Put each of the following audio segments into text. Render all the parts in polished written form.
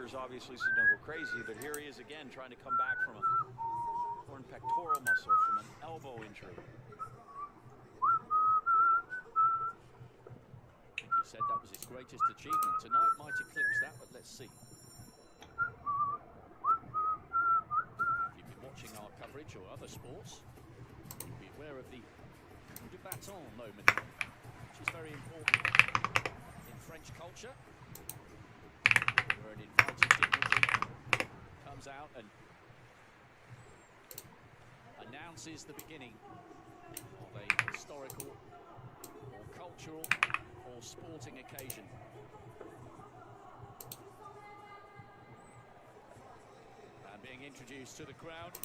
doctors obviously said don't go crazy, but here he is again trying to come back from a torn pectoral muscle from an elbow injury. I think he said that was his greatest achievement. Tonight might eclipse that, but let's see. If you've been watching our coverage or other sports, you'll be aware of the coup de baton moment, which is very important in French culture, where an invited dignitary comes out and announces the beginning of a historical or cultural or sporting occasion. And being introduced to the crowd.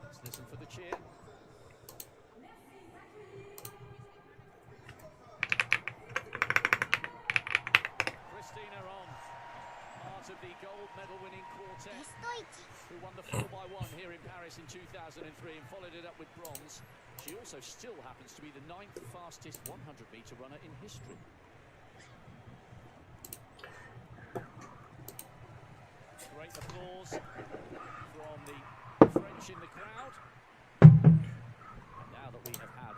Let's listen for the cheer. Of the gold medal winning quartet who won the 4x1 here in Paris in 2003 and followed it up with bronze. She also still happens to be the 9th fastest 100-meter runner in history. Great applause from the French in the crowd. And now that we have had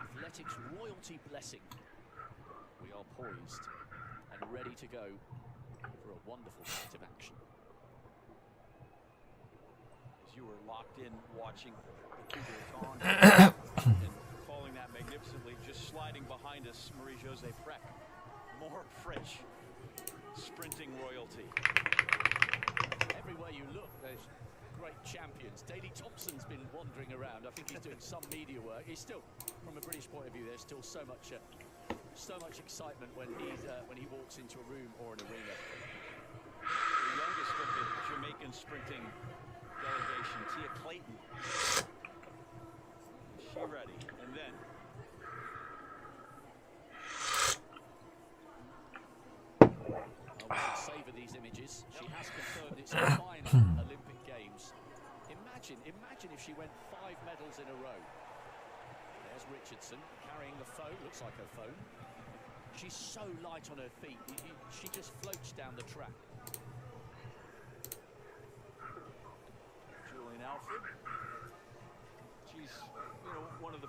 athletics royalty blessing, we are poised and ready to go for a wonderful night of action. As you were locked in watching the coup de baton and following that magnificently, just sliding behind us, Marie-Josée Precque. More French sprinting royalty. Everywhere you look, there's great champions. Daley Thompson's been wandering around. I think he's doing some media work. He's still, from a British point of view, there's still so much excitement when he walks into a room or an arena. The youngest of the Jamaican sprinting delegation, Tia Clayton. Is she ready? And then we should savor these images. She has confirmed it's her final Olympic Games. Imagine if she went 5 medals in a row. There's Richardson carrying the phone, looks like her phone. She's so light on her feet, she just floats down the track. Julian Alfred. She's, one of the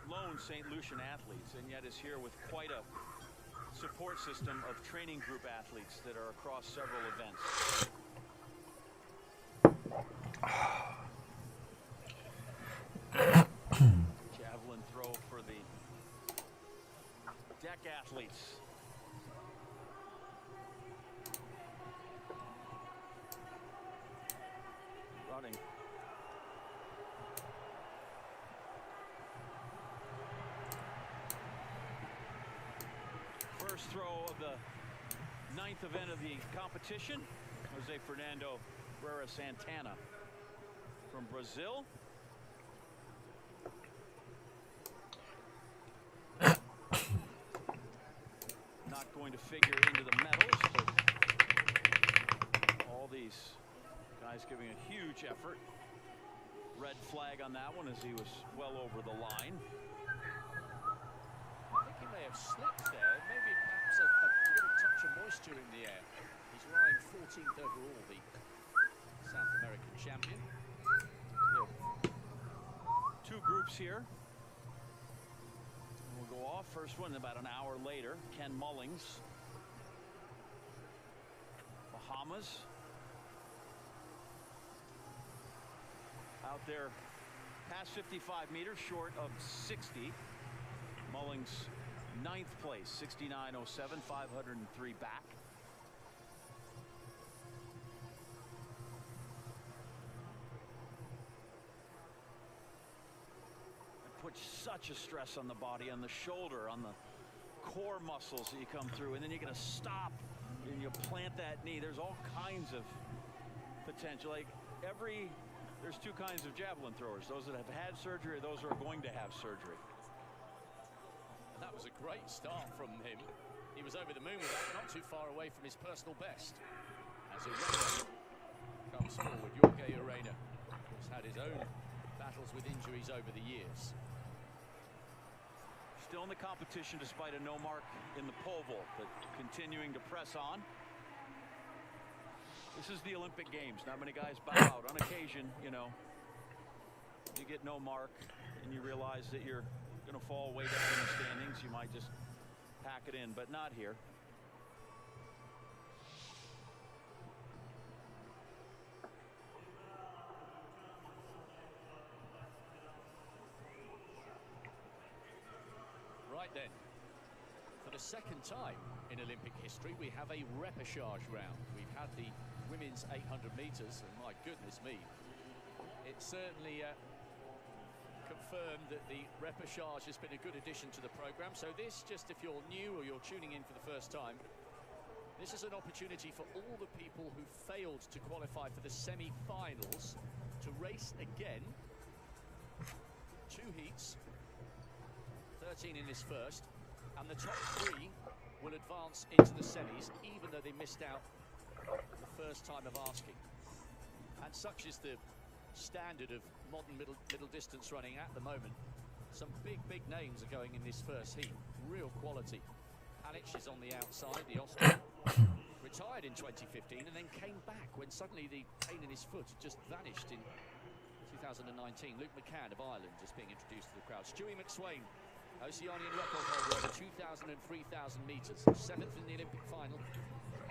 lone St. Lucian athletes, and yet is here with quite a support system of training group athletes that are across several events. Javelin throw for the deck athletes. Running. First throw of the 9th event of the competition. Jose Fernando Herrera Santana from Brazil. Not going to figure into the medals, but all these guys giving a huge effort. Red flag on that one as he was well over the line. I think he may have slipped there. Maybe perhaps a little touch of moisture in the air. He's lying 14th overall, the South American champion. Two groups here. We'll go off. First one about an hour later. Ken Mullings, Bahamas. Out there past 55 meters, short of 60. Mullings 9th place, 69.07, 503 back. Puts such a stress on the body, on the shoulder, on the core muscles that you come through, and then you're going to stop and you plant that knee. There's all kinds of potential. Like there's two kinds of javelin throwers: those that have had surgery or those who are going to have surgery. That was a great start from him. He was over the moon with that, not too far away from his personal best. As Urena comes forward, Jorge Urena has had his own battles with injuries over the years. Still in the competition despite a no mark in the pole vault, but continuing to press on. This is the Olympic Games. Not many guys bow out. On occasion, you know, you get no mark and you realize that you're going to fall way down in the standings. You might just pack it in, but not here. Right then, for the second time in Olympic history, we have a repechage round. We've had the women's 800 meters, and my goodness me, it certainly confirmed that the repechage has been a good addition to the program. So this, just if you're new or you're tuning in for the first time, this is an opportunity for all the people who failed to qualify for the semi-finals to race again. 2 heats, 13 in this first, and the top 3 will advance into the semis, even though they missed out the first time of asking. And such is the standard of modern middle distance running at the moment. Some big names are going in this first heat. Real quality. Palic is on the outside, the Austrian. Retired in 2015 and then came back when suddenly the pain in his foot had just vanished in 2019. Luke McCann of Ireland is being introduced to the crowd. Stewie McSwain, Oceanian record holder over 2,000 and 3,000 meters, 7th in the Olympic final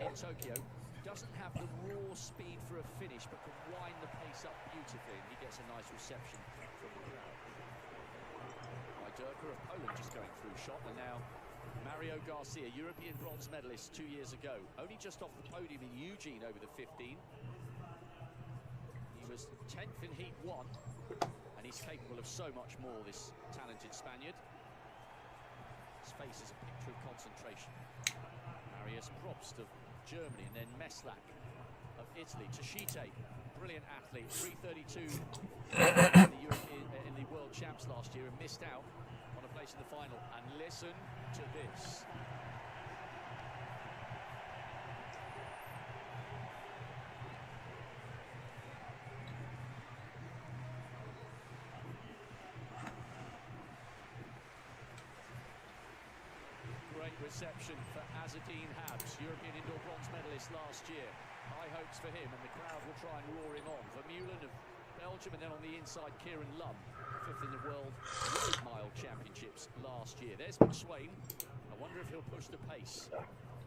in Tokyo. Doesn't have the raw speed for a finish, but can wind the pace up beautifully, and he gets a nice reception from the crowd. Wajderka of Poland just going through shot, and now Mario Garcia, European bronze medalist 2 years ago, only just off the podium in Eugene over the 15. He was 10th in Heat 1, and he's capable of so much more, this talented Spaniard. His face is a picture of concentration. Marius Probst of Germany, and then Meslak of Italy. Tashite, brilliant athlete, 3:32 in the World Champs last year, and missed out on a place in the final. And listen to this. Great reception for Azzedine Habs, European indoor bronze medalist last year. High hopes for him, and the crowd will try and roar him on. Vermeulen of Belgium, and then on the inside, Kieran Lum, 5th in the World Road Mile Championships last year. There's McSwain. I wonder if he'll push the pace.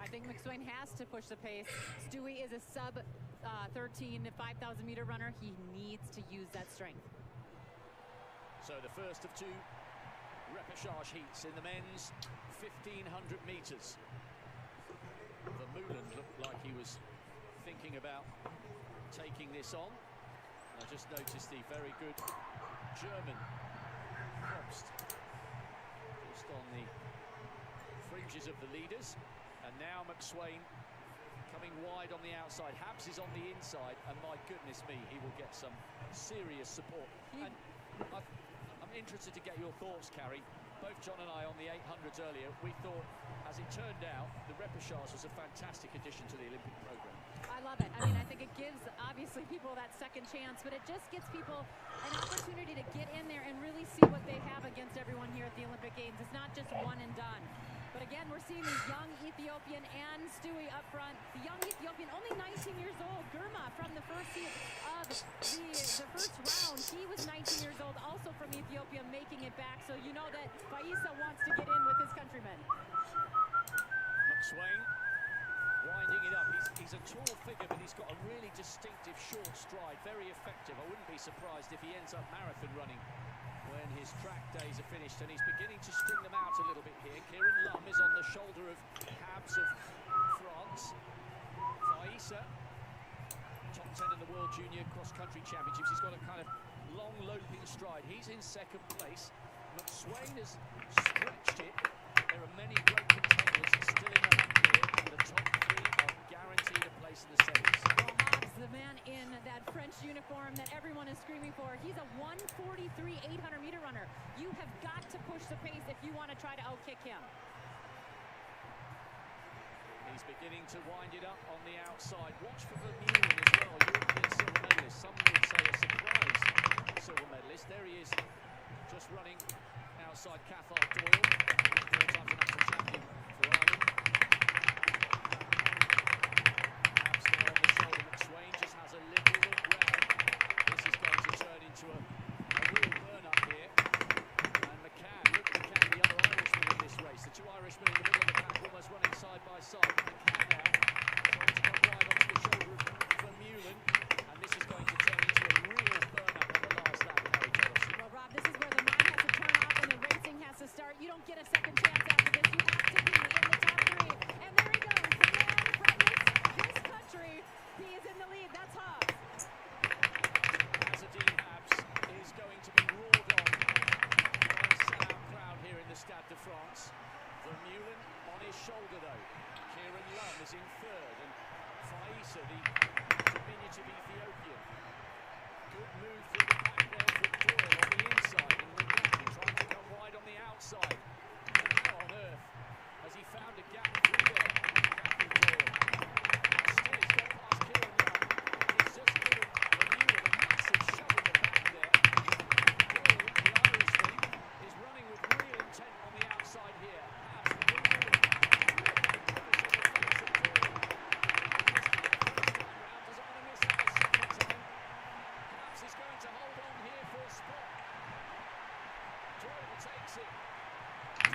I think McSwain has to push the pace. Stewie is a sub 13 5,000 meter runner. He needs to use that strength. So the first of 2 repechage heats in the men's 1,500 meters. Vermeulen looked like he was thinking about taking this on. I just noticed the very good German Probst just on the fringes of the leaders. And now McSwain coming wide on the outside. Habs is on the inside, and my goodness me, he will get some serious support. And I'm interested to get your thoughts, Carrie. Both John and I on the 800s earlier, we thought, as it turned out, the repechage was a fantastic addition to the Olympic program. I love it. I mean, I think it gives, obviously, people that second chance, but it just gives people an opportunity to get in there and really see what they have against everyone here at the Olympic Games. It's not just one and done. But again, we're seeing the young Ethiopian and Stewie up front. The young Ethiopian, only 19 years old. Gurma from the first heat of the first round. He was 19 years old, also from Ethiopia, making it back. So you know that Faisa wants to get in with his countrymen. McSwain winding it up. He's a tall figure, but he's got a really distinctive short stride. Very effective. I wouldn't be surprised if he ends up marathon running when his track days are finished, and he's beginning to string them out a little bit here. Kieran Lum is on the shoulder of Habs of France. Faisa, top 10 in the World Junior Cross Country Championships. He's got a kind of long loping stride. He's in second place. McSwain has stretched it. There are many great contenders still in the hunt here, and the top 3 are guaranteed a place in the semis. Well, Hobbs, the man in that French uniform that everyone is screaming for, he's a 1:43 800 meter runner. You have got to push the pace if you want to try to outkick him. He's beginning to wind it up on the outside. Watch for Vermeulen as well, European silver medalist. Some would say a surprise silver medalist. There he is, just running outside Cathal Doyle, 4-time national champion for Ireland. Perhaps there on the shoulder, McSwain. third. And Faisa, the diminutive Ethiopian. Good move from the back there from Doyle on the inside. And Legati trying to come wide on the outside. And how on earth has he found a gap through there? Captain Doyle. Still, he's got past Kieran Young. He's just given Lemieux a massive shove in the back there. Doyle, the Irishman, is running with real intent on the outside here. Takes it.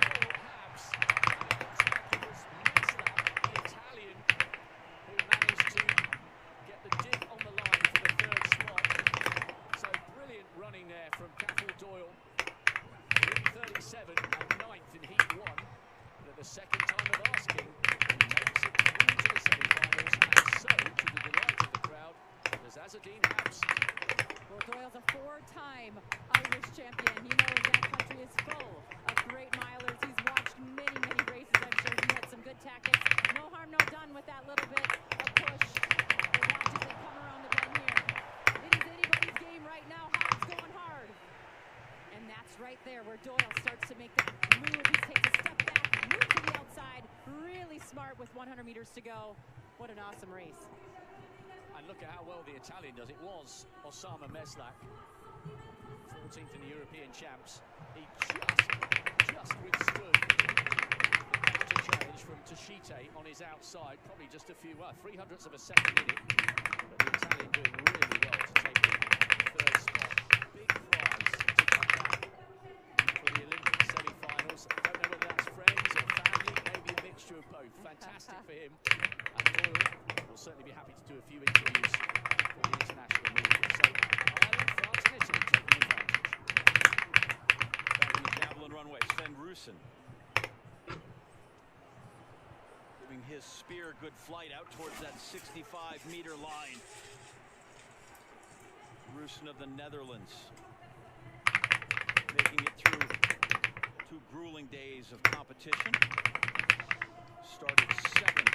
Doyle Habs. It was Meslak, the Italian, who managed to get the dip on the line for the third spot. So brilliant running there from Cathal Doyle. Heat 37 and 9th in Heat 1. But at the second time of asking, he makes it through to the semi-finals. And so, to the delight of the crowd, there's Azzedine Habs. Well, Doyle's a 4-time Irish champion. He knows that country is full of great milers. He's watched many, many races. I'm sure he had some good tactics. No harm, no done with that little bit of push. But watch as they come around the bend here. It is anybody's game right now. Hobbs going hard. And that's right there where Doyle starts to make that move. He takes a step back, move to the outside. Really smart with 100 meters to go. What an awesome race. And look at how well the Italian does. It was Osama Meslak, 14th in the European champs. He just withstood the challenge from Tashite on his outside. Probably just a few, 300ths of a second in it. But the Italian doing really well to take the third spot. Big prize to come back for the Olympic semi-finals. Don't know whether that's friends or family, maybe a mixture of both. Fantastic for him. And Doyle will certainly be happy to do a few interviews for the international media. So Ireland, France and Italy taking advantage. Back in the javelin runway, Sven Rusin giving his spear good flight out towards that 65-meter line. Rusin of the Netherlands making it through 2 grueling days of competition. Started 7th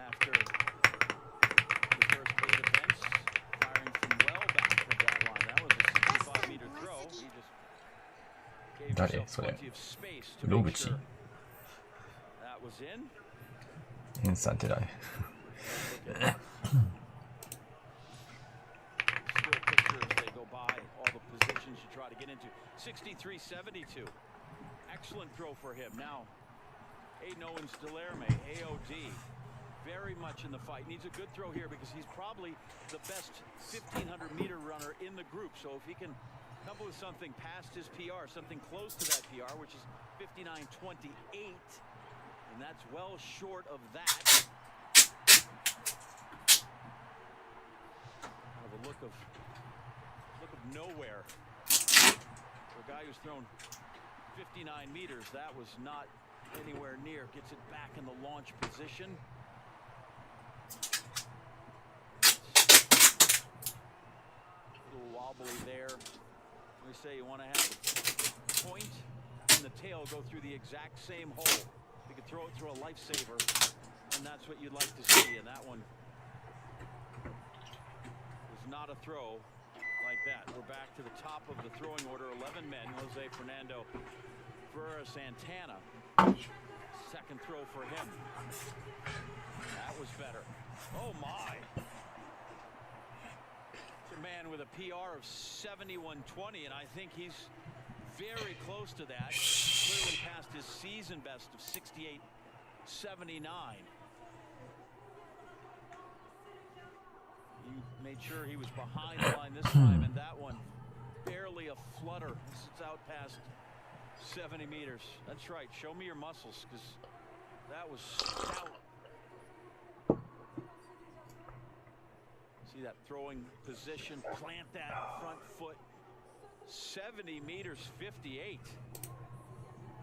after the first 8 events, firing from well back of that line. That was a 65-meter throw. He just gave himself plenty of space to make sure that was in. インスタントライ Still picture as they go by all the positions you try to get into. 63.72. Excellent throw for him. Now, Aiden Owens-Delerme, AOD, very much in the fight. Needs a good throw here because he's probably the best 1,500-meter runner in the group. So if he can come up with something past his PR, something close to that PR, which is 59.28, and that's well short of that. Kind of a look of nowhere for a guy who's thrown 59 meters. That was not anywhere near. Gets it back in the launch position. A little wobbly there. We say you want to have the point and the tail go through the exact same hole. You could throw it through a lifesaver, and that's what you'd like to see. And that one was not a throw like that. We're back to the top of the throwing order. 11 men. Jose Fernando Ferreira Santana. Second throw for him. That was better. Oh my. It's a man with a PR of 71.20, and I think he's very close to that. Clearly past his season best of 68.79. He made sure he was behind the line this time, and that one barely a flutter. It's out past 70 meters. That's right. Show me your muscles, because that was stout. See that throwing position, plant that front foot. 70 meters, 58.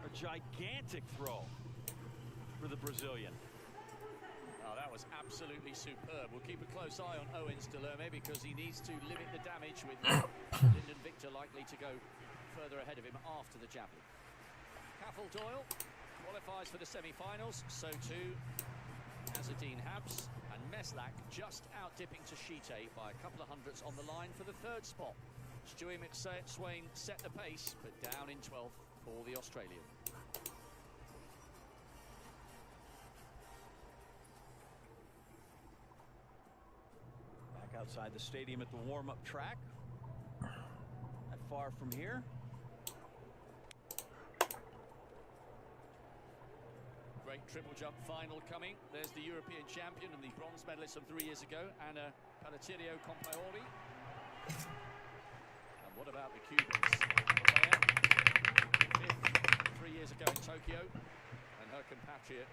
A gigantic throw for the Brazilian. Oh, that was absolutely superb. We'll keep a close eye on Owens-Delerme because he needs to limit the damage with Lyndon Victor likely to go further ahead of him after the javelin. Cathal Doyle qualifies for the semi-finals, so too grabs, and Meslak just out dipping to Shite by a couple of hundredths on the line for the third spot. Stewie McSwain set the pace, but down in 12th for the Australian. Back outside the stadium at the warm-up track. Not far from here. Great triple jump final coming. There's the European champion and the bronze medalist from 3 years ago, Anna Palatirio Compaori. And what about the Cubans? Fifth 3 years ago in Tokyo, and her compatriot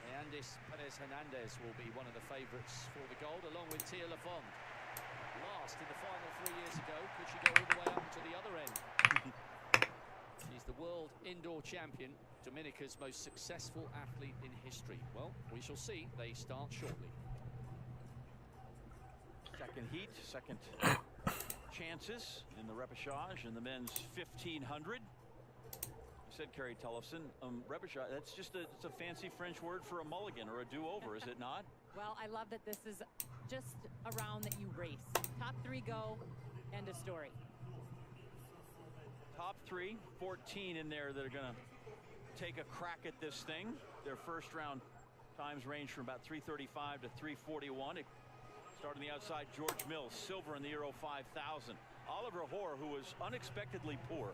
Leandis Perez Hernandez will be one of the favourites for the gold, along with Tia Lafond. Last in the final 3 years ago. Could she go all the way up to the other end? She's the world indoor champion, Dominica's most successful athlete in history. Well, we shall see. They start shortly. Second heat, second chances in the repechage in the men's 1500. You said, Kerry Tullefson, repechage, that's just it's a fancy French word for a mulligan or a do-over, is it not? Well, I love that this is just a round that you race. Top 3 go, end of story. Top 3, 14 in there that are going to take a crack at this thing. Their first round times range from about 3:35 to 3:41. Starting the outside, George Mills, silver in the Euro 5000. Oliver Hoare, who was unexpectedly poor,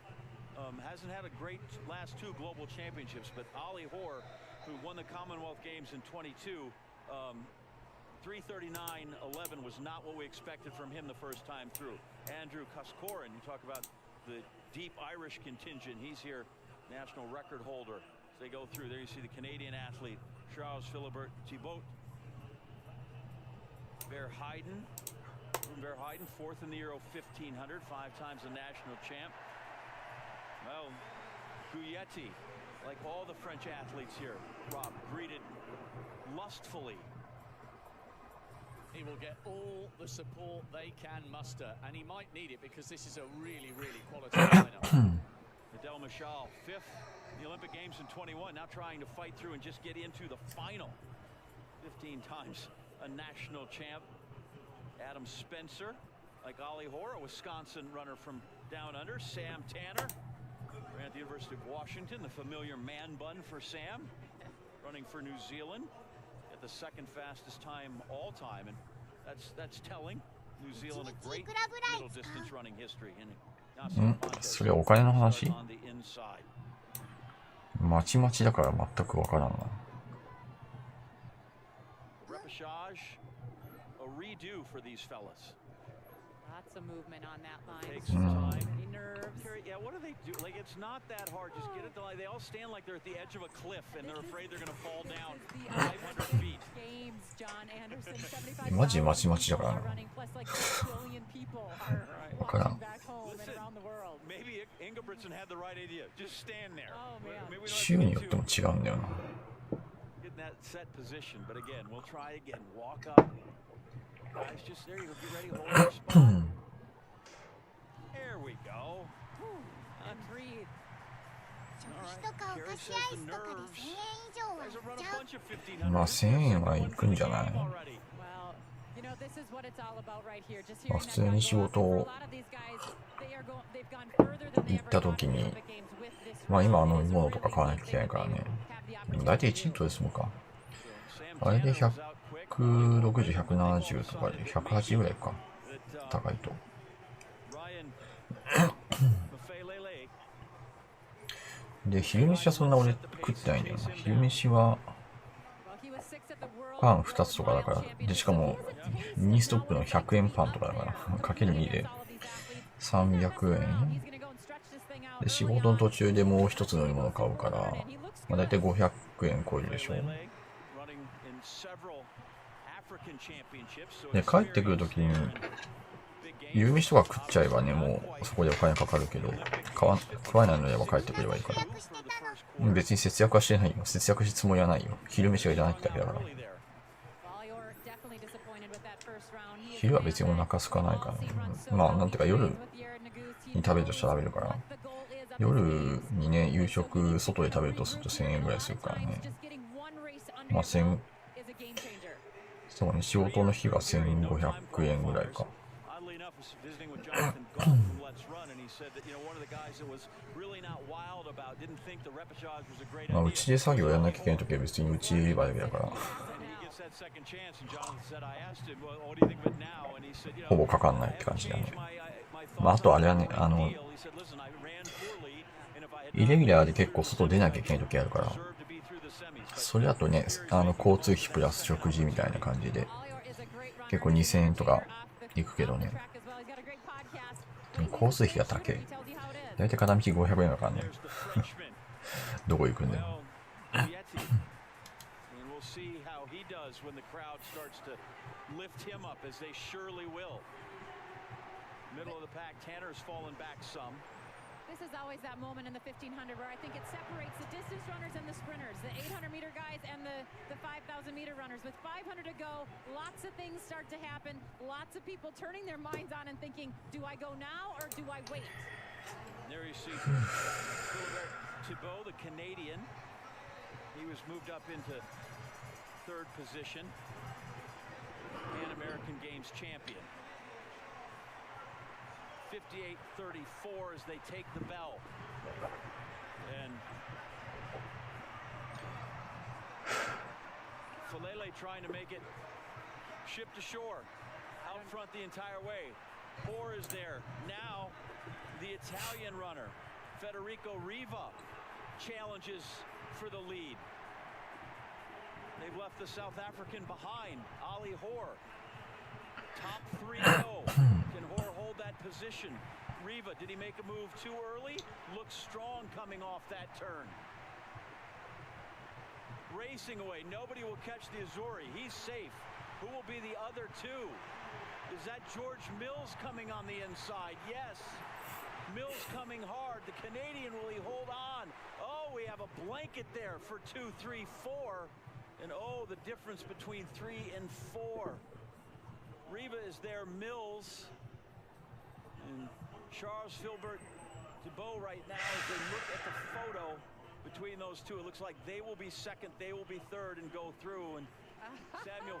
hasn't had a great last 2 global championships, but Ollie Hoare, who won the Commonwealth Games in 22, 3:39.11 was not what we expected from him the first time through. Andrew Cuskoran, you talk about the deep Irish contingent. He's here, national record holder. As they go through, there you see the Canadian athlete, Charles Philibert Thibault. Verheiden, fourth in the Euro 1500, 5 times a national champ. Well, Guyetti, like all the French athletes here, Rob, greeted lustfully. He will get all the support they can muster, and he might need it because this is a really, really quality lineup. Adel Michal, 5th in the Olympic Games in 21, now trying to fight through and just get into the final. 15 times a national champ. Adam Spencer, like Ollie Hoare, a Wisconsin runner from down under. Sam Tanner, ran at the University of Washington, the familiar man bun for Sam, running for New Zealand. The second fastest time all time, and that's telling. New Zealand, a great middle distance running history. And それお金の話？まちまちだから全くわからんな。Repechage, a redo for these fellas. Lots of movement on that line. Takes some time. Nerves. Yeah, what do they do? Like, it's not that hard. Just get it to line. They all stand like they're at the edge of a cliff and they're afraid they're going to fall down 500 feet. Games, John Anderson, 75 マジまちまちだからな。 わからん。 Maybe Ingebrigtsen had the right idea. Just stand there. 州によっても違うんだよな。 Get in that set position, but again, we'll try again. Walk up. Guys, just there. You'll be ready. Hold your spot. There we go. And breathe. All right. Carrie says the nerves. Guys have run a bunch of 1500. まあ1000円は行くんじゃない？ Well, you know, this is what it's all about right here. Just まあ hearing 普通に仕事を 行った時に、まあ今は飲み物とか買わなきゃいけないからね。だいたい1リットルで済むか。あれで160、170とかで180ぐらいか。高いと。で、昼飯はそんな俺食ってないんだよな。昼飯はパン2つとかだから。で、しかもミニストップの100円パンとかだから。かける2で300円。で、仕事の途中でもう一つ飲み物買うから、まあ、だいたい500円超えるでしょ。で、帰ってくるときに、夕飯とか食っちゃえばね、もうそこでお金かかるけど、食わないのであれば帰ってくればいいから。別に節約はしてないよ。節約するつもりはないよ。昼飯がいらないってだけだから。昼は別にお腹空かないからね。まあ、なんていうか夜に食べるとしたら食べるから。夜にね、夕食外で食べるとすると1000円ぐらいするからね。まあ1000そうね、仕事の日が1500円ぐらいか。Oddly enough, was visiting with Jonathan Gold from Let's Run, and he said that, one of the guys that was really not wild about, didn't think the repechage was a great まあ、う idea. ちで作業やんなきゃいけないときは別にうちで言えばいいだけだから、 And he gets that second chance, and Jonathan said, I asked him, well, what do you think of it now? And he said, ほぼかかんないって感じだね。 my まあ、あ thoughts とあ on れはね、 the deal. He said, listen, I ran poorly, and if I had イレギュラーで結構外出なきゃいけないときあるから、 deserved to be through the semis. それだとね、交通費プラス食事みたいな感じで、結構2000円とかいくけどね。でも交通費が高い。だいたい片道500円だからね。どこ行くんだよ。And we'll see how he does when the crowd starts to lift him up, as they surely will. Middle of the pack, Tanner's fallen back some. This is always that moment in the 1500 where I think it separates the distance runners and the sprinters, the 800-meter guys and the 5,000-meter runners. With 500 to go, lots of things start to happen. Lots of people turning their minds on and thinking, do I go now or do I wait? There you see Philibert Thibault, the Canadian. He was moved up into third position. Pan American Games champion. 58-34 as they take the bell. And Falele trying to make it ship to shore. Out front the entire way. Orr is there. Now the Italian runner, Federico Riva, challenges for the lead. They've left the South African behind. Ali Hoare. Top three go. Can Hoare hold that position? Riva, did he make a move too early? Looks strong coming off that turn. Racing away. Nobody will catch the Azzurri. He's safe. Who will be the other two? Is that George Mills coming on the inside? Yes. Mills coming hard. The Canadian, will he hold on? Oh, we have a blanket there for 2, 3, 4. And oh, the difference between 3 and 4. Riva is there, Mills, and Charles Philibert Thibault right now as they look at the photo between those two. It looks like they will be second, they will be third and go through. And Samuel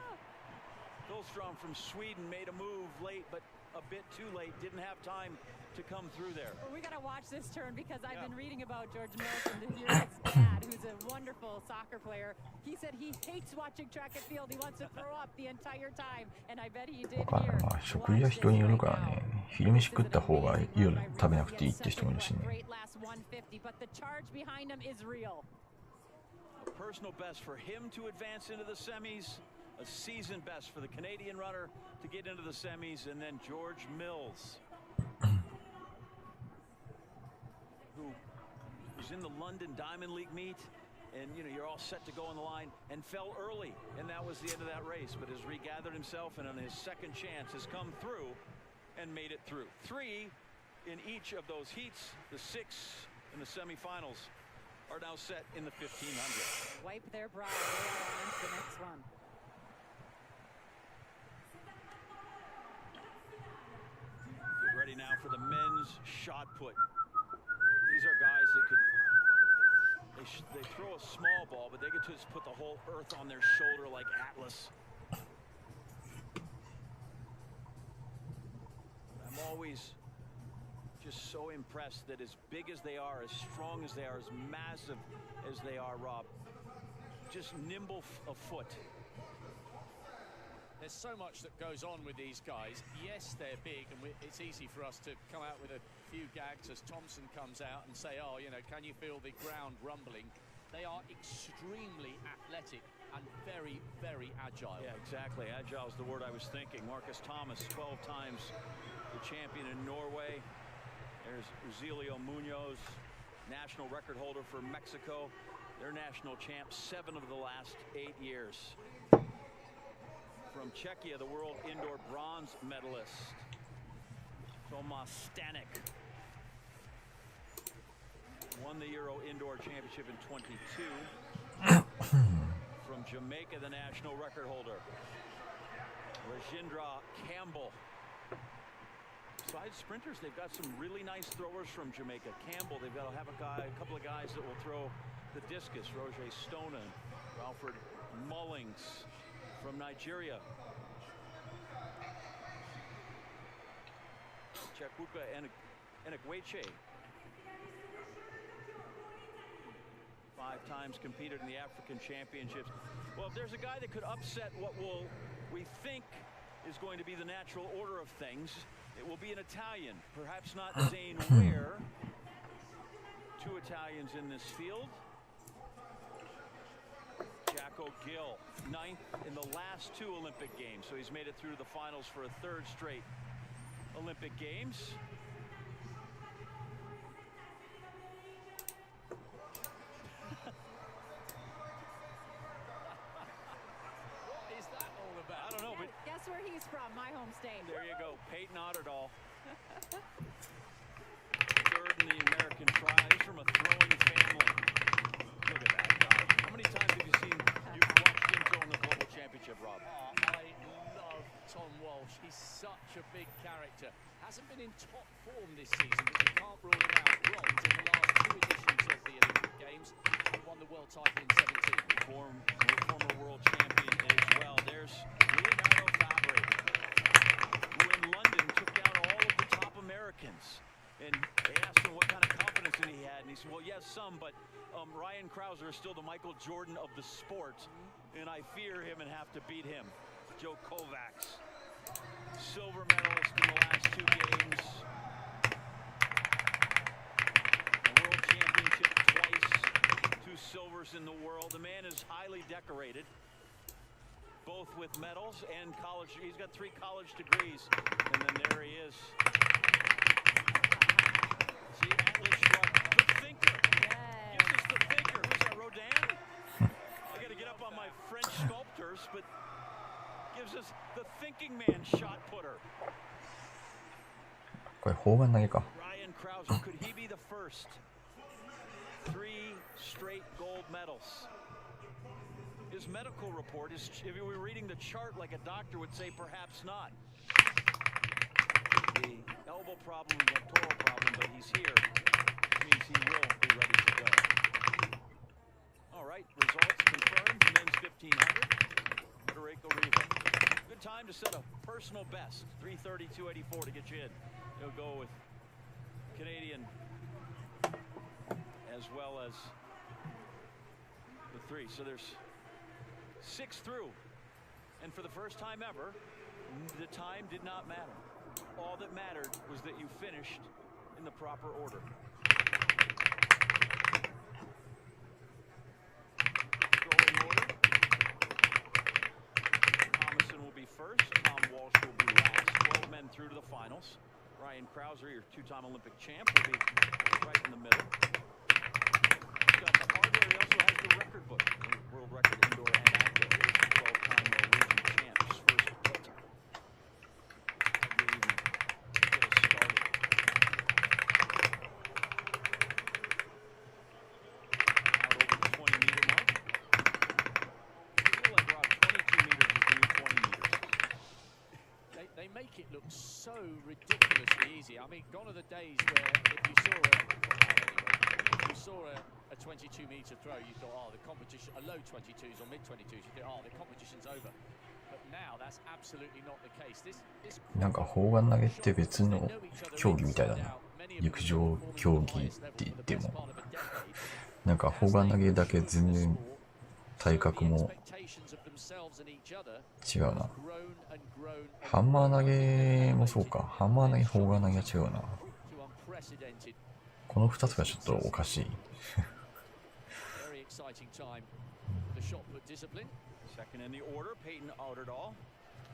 Hillstrom from Sweden made a move late, but a bit too late, didn't have time to come through there. Well, we got to watch this turn because I've been reading about George Mills and to hear his dad, who's a wonderful soccer player. He said he hates watching track and field. He wants to throw up the entire time, and I bet he did わかんない。 here. まあ、食事は人によるからね。昼飯食った方が夜食べなくていいって人もいるしね。 Great last 150, but the charge behind him is real. A personal best for him to advance into the semis, a season best for the Canadian runner to get into the semis, and then George Mills, who was in the London Diamond League meet, and you're all set to go on the line, and fell early, and that was the end of that race, but has regathered himself and on his second chance has come through and made it through. 3 in each of those heats. The 6 in the semifinals are now set in the 1500. Wipe their brow. They are on to the next one. Get ready now for the men's shot put. These are guys that could, they throw a small ball, but they get to just put the whole earth on their shoulder like Atlas. I'm always just so impressed that as big as they are, as strong as they are, as massive as they are, Rob, just nimble of foot. There's so much that goes on with these guys. Yes, they're big, and it's easy for us to come out with a few gags as Thompson comes out and say, oh, can you feel the ground rumbling? They are extremely athletic and very, very agile. Yeah, exactly. Agile is the word I was thinking. Marcus Thomas, 12 times the champion in Norway. There's Urzilio Munoz, national record holder for Mexico. Their national champ, 7 of the last 8 years. From Czechia, the world indoor bronze medalist, Tomáš Stanek, won the Euro Indoor Championship in 22. From Jamaica, the national record holder, Rajendra Campbell. Besides sprinters, they've got some really nice throwers from Jamaica. Campbell, they've got to have a couple of guys that will throw the discus. Roger Stonen, Alfred Mullings, from Nigeria. Chakuka Enekweche. 5 times competed in the African Championships. Well, if there's a guy that could upset what we think is going to be the natural order of things, it will be an Italian. Perhaps not Zane Ware. 2 Italians in this field. Jacko Gill, 9th in the last 2 Olympic Games. So he's made it through the finals for a 3rd straight Olympic Games. What is that all about? I don't know, but Guess where he's from? My home state. there you go. Peyton Otterdahl. 3rd in the American trial. He's from a throwing family. Look at that guy. How many times have you've watched him throw in the Global Championship, Rob? I love Tom Walsh. He's such a big character. Hasn't been in top form this season, but you can't rule him out. Bronze in the last 2 editions of the Olympic Games and won the world title in 17. Former world champion as well. There's Leonardo Fabre, who in London took down all of the top Americans. And they asked him what kind of confidence that he had, and he said, well, yes, some, but Ryan Krauser is still the Michael Jordan of the sport, and I fear him and have to beat him. Joe Kovacs, silver medalist in the last 2 games. World championship twice, 2 silvers in the world. The man is highly decorated, both with medals and college. He's got 3 college degrees, and then there he is. See, Atlas Shrugged, the thinker. Yes. Gives us the thinker. Who's that, Rodin? I got to get up on my French sculptors, but gives us the thinking man shot putter. これ砲丸投げか。 Ryan Krauser, could he be the first? 3 straight gold medals. His medical report is, if you were reading the chart like a doctor would say, perhaps not. The elbow problem, pectoral problem, but he's here. Means he will be ready to go. All right, results confirmed. Men's 1500. Federico Riva. Good time to set a personal best. 3:32.84 to get you in. He'll go with Canadian as well as the 3. So there's 6 through. And for the first time ever, the time did not matter. All that mattered was that you finished in the proper order. Throwing order. Thomason will be first. Tom Walsh will be last. 12 men through to the finals. Ryan Krauser, your 2-time Olympic champ, will be right in the middle. He's got the hardware. He also has the record book. The world record indoor and outdoor. He's the 12-time Norwegian champ. His first hit. Get us started. Out over the 20-meter mark. I feel like we're out 22 meters is the new 20 meters. They make it look so ridiculously easy. I mean, gone are the days where if you saw a 22-meter throw, you thought, oh, the competition, a low 22s or mid 22s, you thought, oh, the competition's over. But now that's absolutely not the case. This なんか砲丸投げって別の競技みたいだな。陸上競技って言っても。なんか砲丸投げだけ全然体格も違うな。ハンマー投げもそうか。ハンマー投げ、砲丸投げは違うな。この2つがちょっとおかしい。Second in the order, Peyton Otterdahl.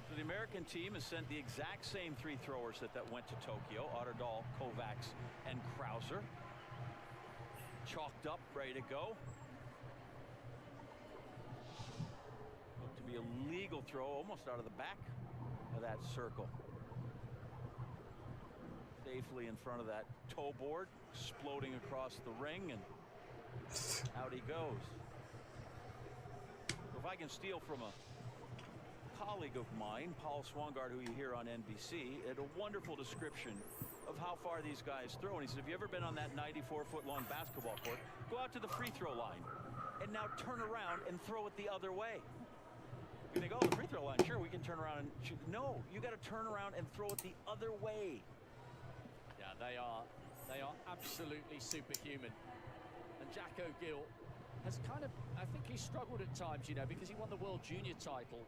So the American team has sent the exact same 3 throwers that went to Tokyo. Otterdahl, Kovacs, and Krauser. Chalked up, ready to go. Looked to be a legal throw, almost out of the back of that circle. Safely in front of that toe board, exploding across the ring, and out he goes. So if I can steal from a colleague of mine, Paul Swangard, who you hear on NBC, had a wonderful description of how far these guys throw. And he said, have you ever been on that 94-foot-long basketball court? Go out to the free throw line and now turn around and throw it the other way. You think, oh, the free line. Sure, we can turn around and shoot. No, you got to turn around and throw it the other way. Yeah, they are absolutely superhuman. And Jack O'Gill has kind of, I think he struggled at times, you know, because he won the World Junior title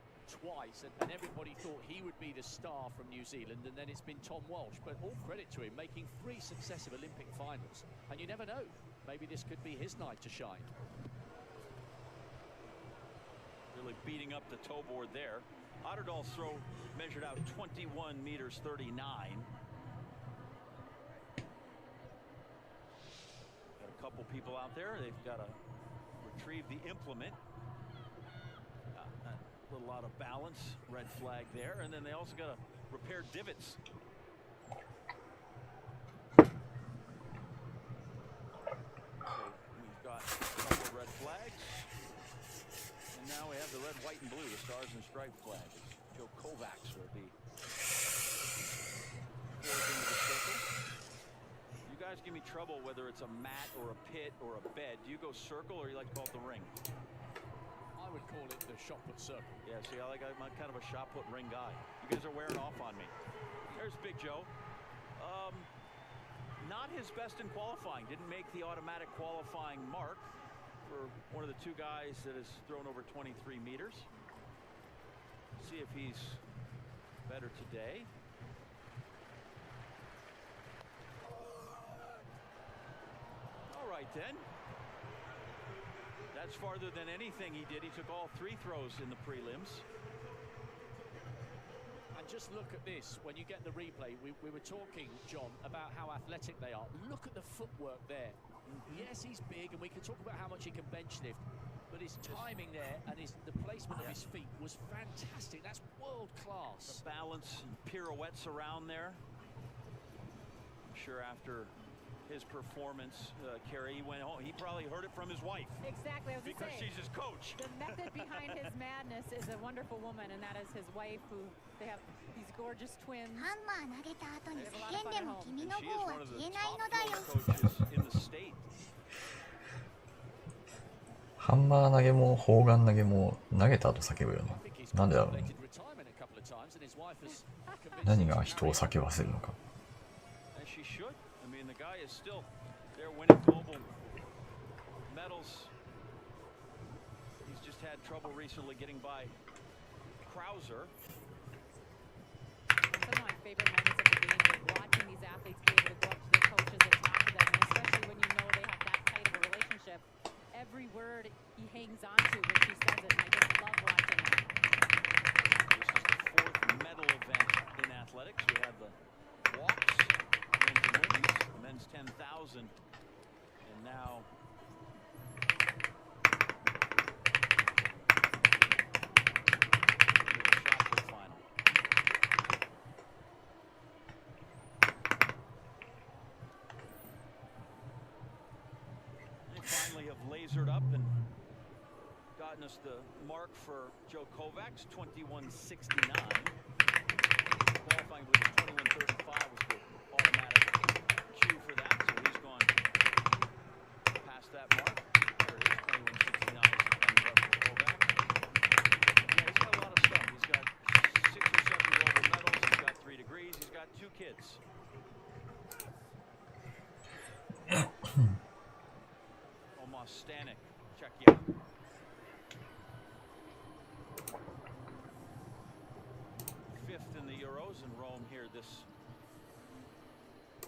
twice, and everybody thought he would be the star from New Zealand, and then it's been Tom Walsh. But all credit to him, making 3 successive Olympic finals. And you never know, maybe this could be his night to shine. Really beating up the toe board there. Otterdahl's throw measured out 21 meters 39. Got a couple people out there. They've got to retrieve the implement. A little out of balance. Red flag there. And then they also got to repair divots. So we've got a couple of red flags. And now we have the red, white, and blue, the stars and stripes flag. Joe Kovacs will be forced into the circle. You guys give me trouble whether it's a mat or a pit or a bed. Do you go circle or you like to call it the ring? I would call it the shot put circle. Yeah, see, I'm kind of a shot put ring guy. You guys are wearing off on me. There's Big Joe. Not his best in qualifying. Didn't make the automatic qualifying mark for one of the 2 guys that has thrown over 23 meters. See if he's better today. All right, then. That's farther than anything he did. He took all 3 throws in the prelims. And just look at this. When you get the replay, we were talking, John, about how athletic they are. Look at the footwork there. Yes, he's big, and we can talk about how much he can bench lift. But his timing there and the placement of his feet was fantastic. That's world class. The balance and pirouettes around there. I'm sure after his performance, Kerry, he went home. He probably heard it from his wife. Exactly, I was because saying, she's his coach. The method behind his madness is a wonderful woman, and that is his wife, who they have these gorgeous twins. ハンマー投げた後に They have a 世 lot of 間で fun も at home. 君 And の she is 方は one of the 消えない top のだよ coaches in the state. ハンマー投げも砲丸投げも投げた後叫ぶよね。なんでだろうね。 何が人を叫ばせるのか。 As she should. I mean, the guy is still there winning global medals. He's just had trouble recently getting by Krauser. Some of my favorite moments of the game is watching these athletes be able to go up to their coaches and talk to them, and especially when you know they have that tight of a relationship. Every word he hangs on to when she says it, and I just love watching it. This is the 4th medal event in athletics. We have the walks, men's and women's, the men's 10,000, and now the shot put final. They finally have lasered up and gotten us the mark for Joe Kovacs, 21:69. Qualifying, I believe, 21:35 was the automatic cue for that, so he's gone past that mark. There it is, 21:69 is the time for Kovacs. Yeah, he's got a lot of stuff. He's got 6 or 7 global medals. He's got 3 degrees. He's got 2 kids. Omos Stanek, check you out. 5th in the Euros in Rome here this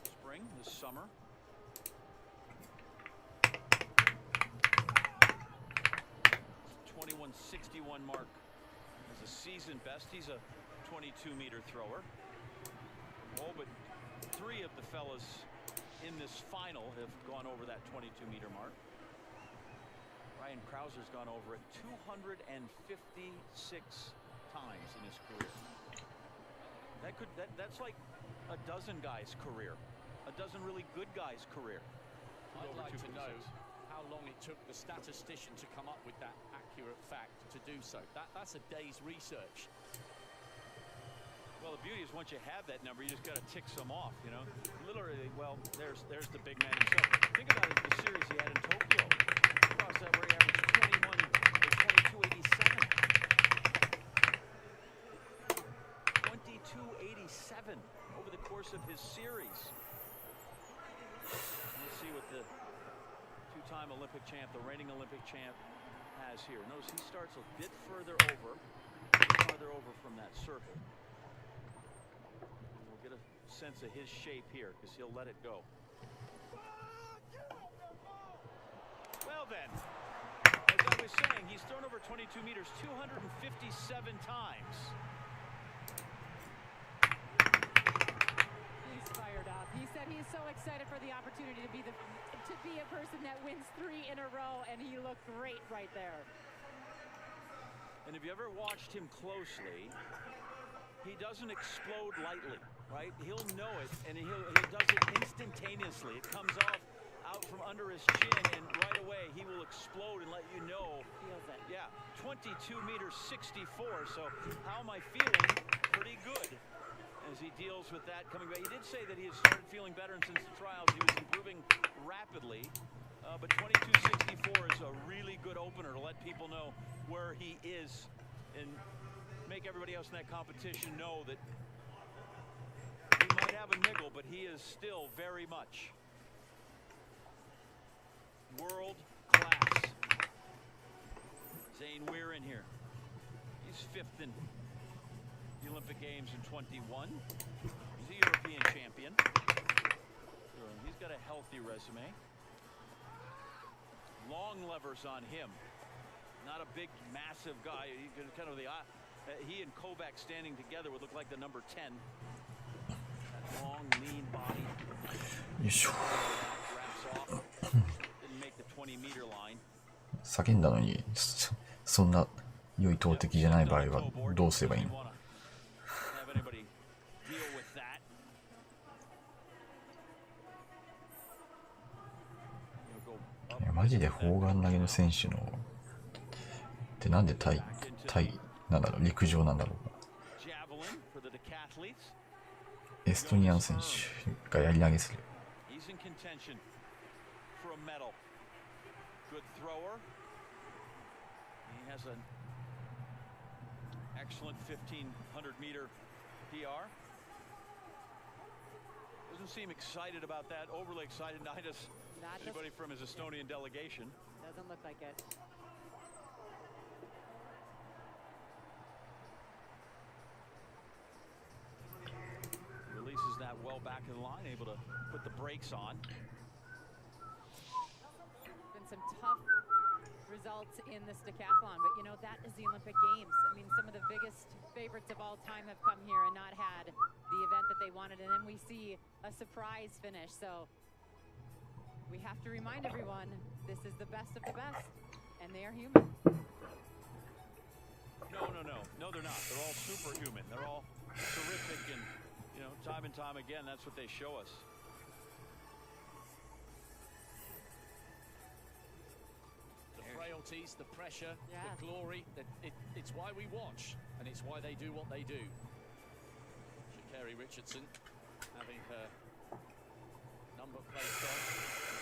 spring, this summer. .2161 mark as a season best. He's a 22-meter thrower. Oh, but 3 of the fellas in this final have gone over that 22-meter mark. Ryan Krauser's gone over it 256 times in his career. That's like a dozen guys' career, a dozen really good guys' career. I'd like to know how long it took the statistician to come up with that accurate fact to do so. That's a day's research. Well, the beauty is once you have that number, you just got to tick some off, you know. Literally, well, there's the big man himself. Think about it, the series he had in Tokyo. Across that where he averaged 21 or 22.87. over the course of his series. Let's see what the two-time Olympic champ, the reigning Olympic champ, has here. Notice he starts a bit farther over from that circle. And we'll get a sense of his shape here because he'll let it go. Well then, as I was saying, he's thrown over 22 meters 257 times. He's fired up. He said he's so excited for the opportunity to be a person that wins 3 in a row, and he looked great right there. And if you ever watched him closely, he doesn't explode lightly, right? He'll know it, and he does it instantaneously. It comes out from under his chin, and right away he will explode and let you know. Feels it. Yeah, 22 meters 64. So how am I feeling? Pretty good as he deals with that coming back. He did say that he has started feeling better, and since the trials he was improving rapidly. But 22.64 is a really good opener to let people know where he is and make everybody else in that competition know that he might have a niggle, but he is still very much world class. Zane Weir in here. He's 5th in the Olympic Games in 21. He's a European champion. So he's got a healthy resume. Long levers on him. Not a big, massive guy. He could kind of he and Kovac standing together would look like the number 10. That long, lean body. よいしょ。 Wraps off. Didn't make the 20-meter line. 叫んだのに、そんな良い投擲じゃない場合はどうすればいいの？ Have anybody deal with that? いやマジで砲丸投げの選手のってなんでなんだろう陸上なんだろうか。 Javelin for the decathletes. エストニアの選手がやり投げする。 He's in contention for a medal. Good thrower. He has an excellent 1500-meter PR. Doesn't seem excited about that. Overly excited. Not just anybody from his Estonian delegation. Doesn't look like it. Releases that well back in the line, able to put the brakes on. Been some tough results in this decathlon, but you know, that is the Olympic Games. I mean, some of the biggest favorites of all time have come here and not had the event that they wanted, and then we see a surprise finish. So we have to remind everyone, this is the best of the best, and they are human. No, they're not. They're all superhuman. They're all terrific, and you know, time and time again, that's what they show us. The frailties, the pressure, Yeah. the glory, it's why we watch, and it's why they do what they do. Sha'Carri Richardson having her number placed on.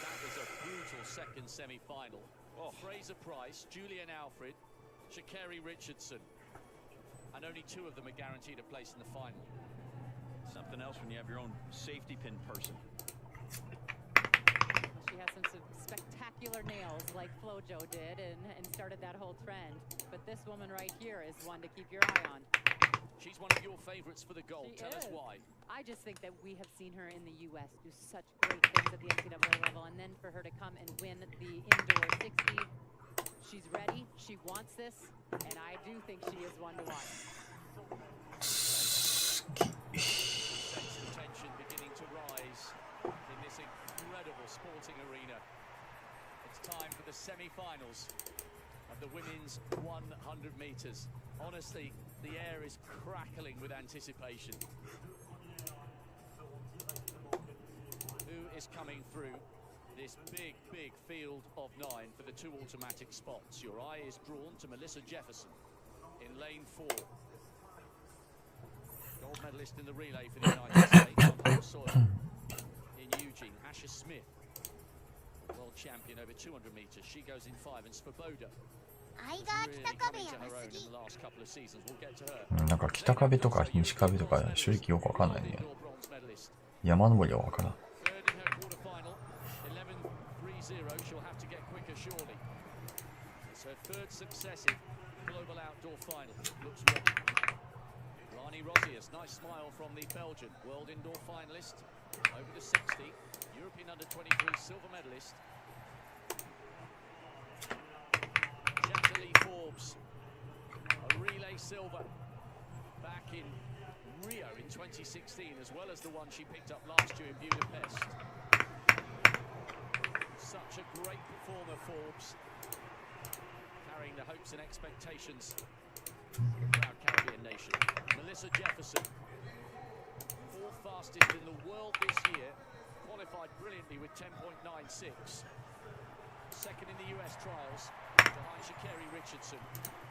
That is a brutal second semi-final. Oh, Fraser Price, Julian Alfred, Sha'Carri Richardson. And only 2 of them are guaranteed a place in the final. Something else when you have your own safety pin person. She has some spectacular nails like Flojo did and started that whole trend. But this woman right here is one to keep your eye on. She's one of your favorites for the gold. Tell us why. I just think that we have seen her in the U.S. do such great things at the NCAA level, and then for her to come and win the indoor 60, she's ready, she wants this, and I do think she is one to watch. Sense of tension beginning to rise in this incredible sporting arena. It's time for the semi-finals of the women's 100 meters. Honestly, the air is crackling with anticipation. Who is coming through this big field of 9 for the 2 automatic spots? Your eye is drawn to Melissa Jefferson in lane 4. Gold medalist in the relay for the United States on home soil in Eugene. Asher Smith, world champion over 200 meters. She goes in 5, and Svoboda なんか北壁とか西壁とか正直よくわかんないね。山登りはわからん。Lani Rosiers, nice smile from the Belgian World Indoor finalist, over the 60, European Under-23 silver medalist. Jacqueline Forbes, a relay silver back in Rio in 2016, as well as the one she picked up last year in Budapest. Such a great performer, Forbes, carrying the hopes and expectations of a proud Caribbean nation. Melissa Jefferson, fourth fastest in the world this year, qualified brilliantly with 10.96. Second in the US trials, behind Sha'Carri Richardson.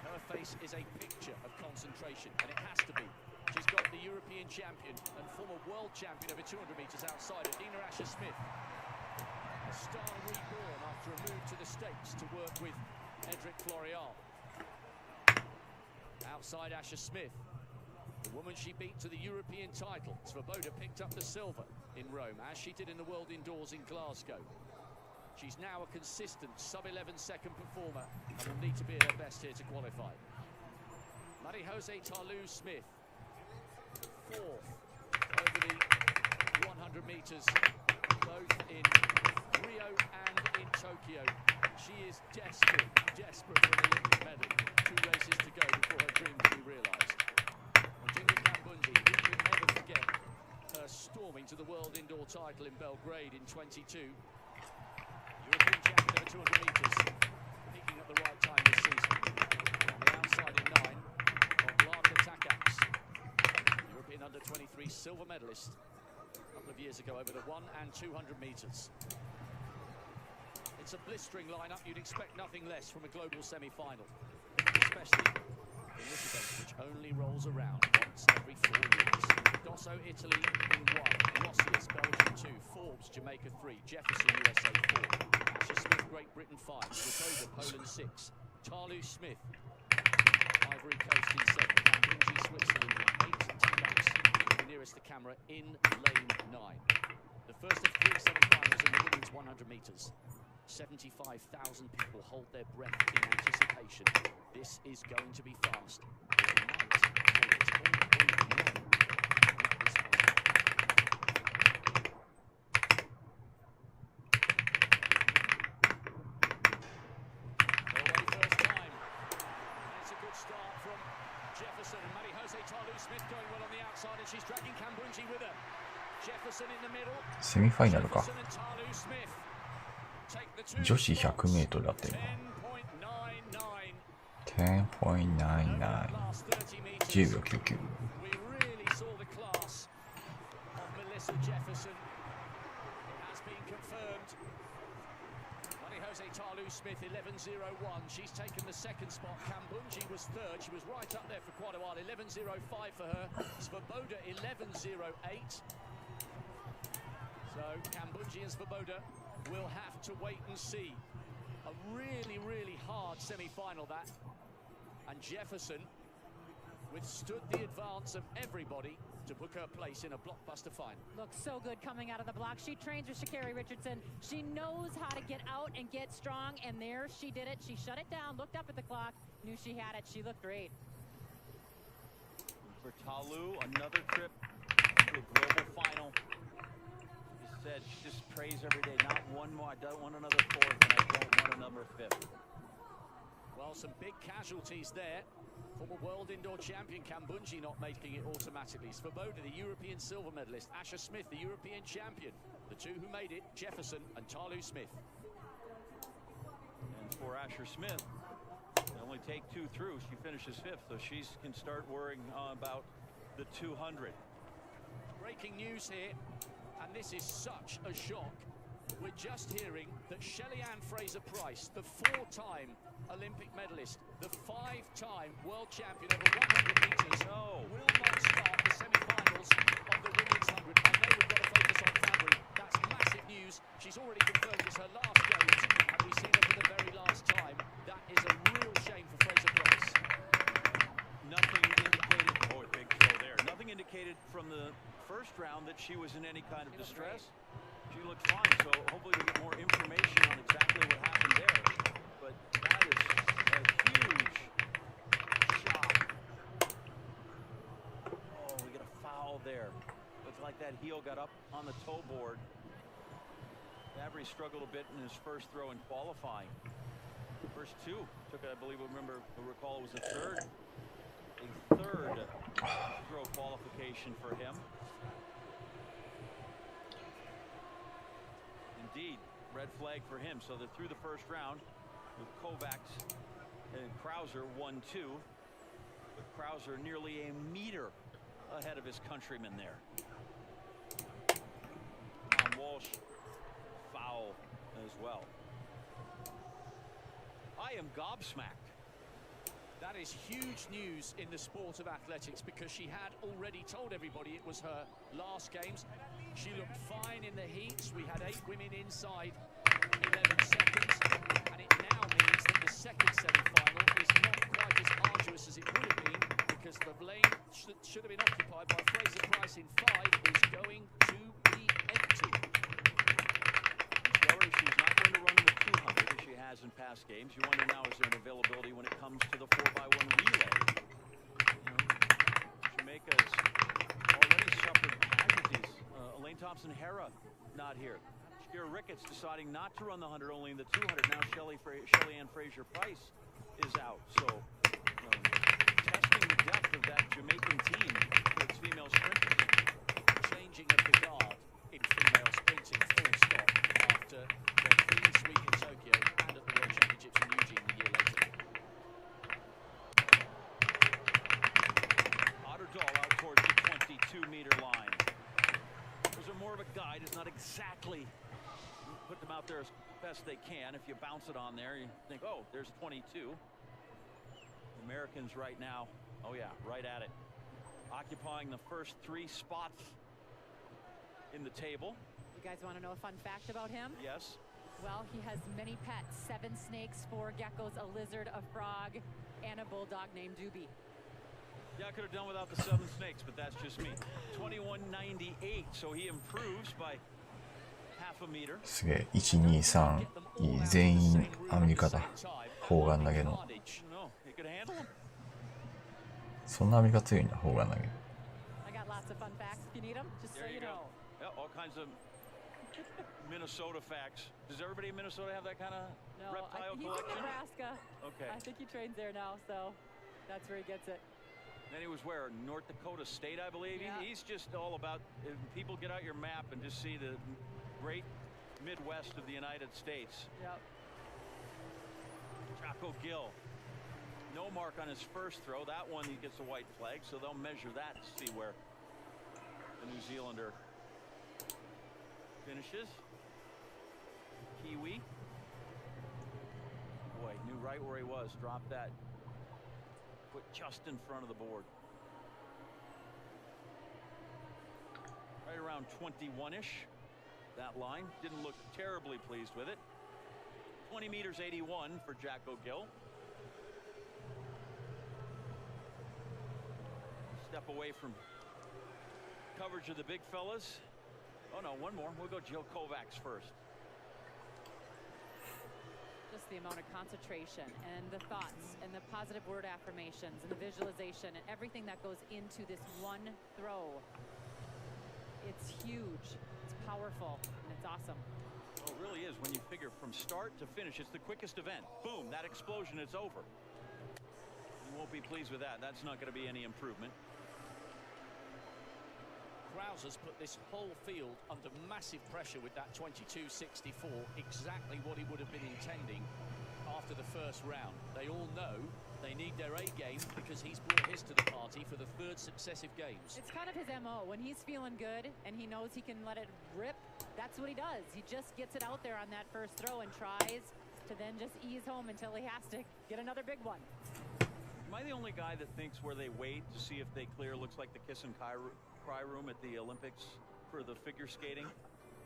Her face is a picture of concentration, and it has to be. She's got the European champion and former world champion over 200 meters outside, Adina Asher-Smith. A star reborn after a move to the States to work with Edric Floreal. Outside Asher-Smith, the woman she beat to the European title, Svoboda, picked up the silver in Rome, as she did in the World Indoors in Glasgow. She's now a consistent sub-11 second performer and will need to be at her best here to qualify. Marie-Jose Tarlou-Smith, fourth over the 100 meters, both in Rio and in Tokyo. She is desperate for an Olympic medal. 2 races to go before her dream can be realised. Ojinga Kambunji, who can never forget her storming to the World Indoor title in Belgrade in 22. European champion over 200 meters, peaking at the right time this season. On the outside in 9, Oblaka Takacs, European Under-23 silver medalist a couple of years ago over the 100 and 200 meters. It's a blistering lineup. You'd expect nothing less from a global semi-final, especially in this event, which only rolls around once every 4 years. Dosso, Italy in 1, Rosiers, Belgium 2, Forbes, Jamaica 3, Jefferson, USA 4, Asher-Smith, Great Britain 5, Svoboda, Poland 6, Tarlou-Smith, Ivory Coast in 7, Kambunji, Switzerland 8, Takacs, the nearest the camera, in lane 9. The first of 3 semi-finals in the women's 100 meters. 75,000 people hold their breath in anticipation. This is going to be fast. First time. And it's a good start from Jefferson, and Marie-Jose Tarlou-Smith going well on the outside, and she's dragging Kambunji with her. Jefferson in the middle. セミファイナルか。 Jefferson and Tarlou-Smith. 女子 100m だって今。10.99 10秒99。Marie-Jose Tarlou-Smith 11.01. She's taken the second spot. Kambunji was third. She was right up there for quite a while. 11.05 for her. Svoboda 11.08. So Kambunji and Svoboda will have to wait and see. A really hard semi-final, that. And Jefferson withstood the advance of everybody to book her place in a blockbuster final. Looks so good coming out of the block. She trains with Sha'Carri Richardson. She knows how to get out and get strong, and there she did it. She shut it down, looked up at the clock, knew she had it. She looked great. For Tarlou, another trip to a global final. Said she just prays every day, not one more. I don't want another fourth, and I don't want another fifth. Well, some big casualties there. Former world indoor champion Kambunji not making it automatically. Svoboda, the European silver medalist. Asher-Smith, the European champion. The two who made it, Jefferson and Tarlou-Smith. And for Asher-Smith, they only take 2 through. She finishes 5th, so she can start worrying about the 200. Breaking news here. And this is such a shock. We're just hearing that Shelly-Ann Fraser-Pryce, the 4-time Olympic medalist, the 5-time world champion over 100 meters, will not start the semi-finals of the women's 100. I know we've got to focus on Fabry. That's massive news. She's already confirmed it's her last games, and we've seen her for the very last time. That is a real shame indicated from the first round that she was in any kind of distress. She looked fine, so hopefully we'll get more information on exactly what happened there. But that is a huge shot. Oh, we get a foul there. Looks like that heel got up on the toe board. Fabry struggled a bit in his first throw in qualifying. First two took, I believe, recall it was a third throw qualification for him. Indeed, red flag for him. So they're through the first round with Kovacs and Krauser 1-2. But Krauser nearly a meter ahead of his countryman there. Walsh foul as well. I am gobsmacked. That is huge news in the sport of athletics because she had already told everybody it was her last games. She looked fine in the heats. We had 8 women inside 11 seconds. And it now means that the second semi-final is not quite as arduous as it would have been because the lane should have been occupied by Fraser Price in 5 is going to be empty. She's not going to run the 200 as she has in past games. You wonder now, is there an availability when it comes to the 4x1 relay? Jamaica's already suffered casualties. Elaine Thompson-Herah not here. Shakira Ricketts deciding not to run the 100, only in the 200. Now Shelly-Ann Fraser-Price is out. So testing the depth of that Jamaican team for its female sprinters. Changing of the guard in female sprinting, full stop, after the clean sweep in Tokyo and at the World Championships in Eugene a year later. Otterdahl out towards the 22-meter line. Those are more of a guide. It's not exactly put them out there as best they can. If you bounce it on there, you think, oh, there's 22. Americans right now, oh yeah, right at it. Occupying the first 3 spots in the table. You guys want to know a fun fact about him? Yes. Well, he has many pets. 7 snakes, 4 geckos, a lizard, a frog, and a bulldog named Doobie. Yeah, I could have done without the 7 snakes, but that's just me. 21.98, so he improves by half a meter. すげえ、1、2、3、いい、全員アメリカだ。砲丸投げの。そんなアメリカ強いんだ、砲丸投げ。I got lots of fun facts if you need them, just so you know. Yeah, all kinds of Minnesota facts. Does everybody in Minnesota have that kind of reptile he's collection? in Nebraska. Okay. I think he trains there now, so that's where he gets it. Then he was where? North Dakota State, I believe. Yeah. He's just all about, if people get out your map and just see the great Midwest of the United States. Yep. Jocko Gill. No mark on his first throw. That one he gets a white flag, so they'll measure that to see where the New Zealander finishes. Kiwi. Boy, knew right where he was. Dropped that. Put just in front of the board. Right around 21-ish. That line. Didn't look terribly pleased with it. 20 meters 81 for Jacko Gill. Step away from coverage of the big fellas. Oh no, one more. We'll go Jill Kovacs first. Just the amount of concentration and the thoughts and the positive word affirmations and the visualization and everything that goes into this one throw. It's huge, it's powerful, and it's awesome. Oh, it really is. When you figure from start to finish, it's the quickest event. Boom, that explosion, it's over. You won't be pleased with that. That's not going to be any improvement. Krauser's put this whole field under massive pressure with that 22.64, exactly what he would have been intending after the first round. They all know they need their A game because he's brought his to the party for the 3rd successive games. It's kind of his MO. When he's feeling good and he knows he can let it rip, that's what he does. He just gets it out there on that first throw and tries to then just ease home until he has to get another big one. Am I the only guy that thinks where they wait to see if they clear looks like the kiss and cry room at the Olympics for the figure skating,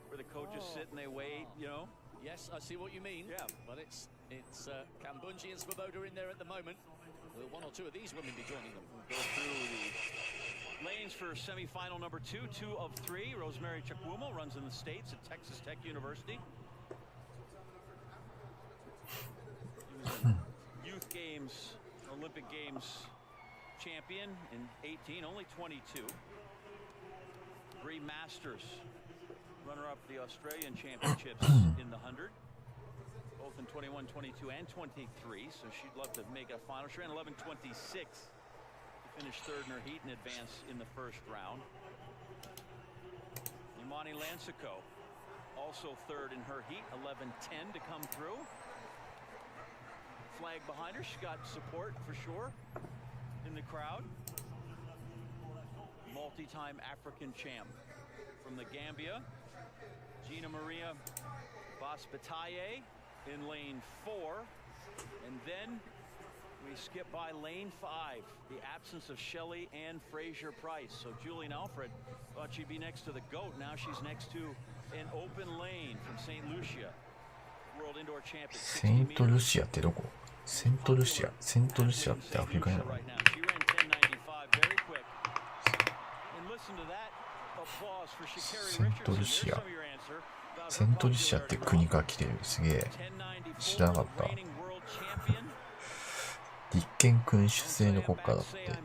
where the coaches sit and they wait, you know? Yes, I see what you mean. Yeah. But it's Kambunji and Svoboda in there at the moment. Will 1 or 2 of these women be joining them? Go through the lane Qualifications for semifinal number 2, 2 of 3. Rosemary Chukwuma runs in the States at Texas Tech University. He was a Youth Games, Olympic Games champion in 18, only 22. Bree Masters, runner-up the Australian Championships in the 100. Both in 21, 22, and 23, so she'd love to make a final. She ran 11:26 to finish third in her heat and advance in the first round. Imani Lancico, also third in her heat, 11:10 to come through. Flag behind her, she's got support for sure in the crowd. Multi-time African champ from the Gambia, Gina Maria Baspataye in lane 4, and then we skip by lane 5, the absence of Shelley Ann Fraser-Price. So Julian Alfred thought she'd be next to the GOAT. Now she's next to an open lane from St. Lucia, World Indoor Champion. セントルシアってどこ？セントルシアってアフリカやなの？ Right now, she ran 10:95, very quick. And listen to that applause for Sha'Carri Richardson. There's some of your answer. セントルシアって国が来てる。すげえ。知らなかった。立憲君主制の国家だって。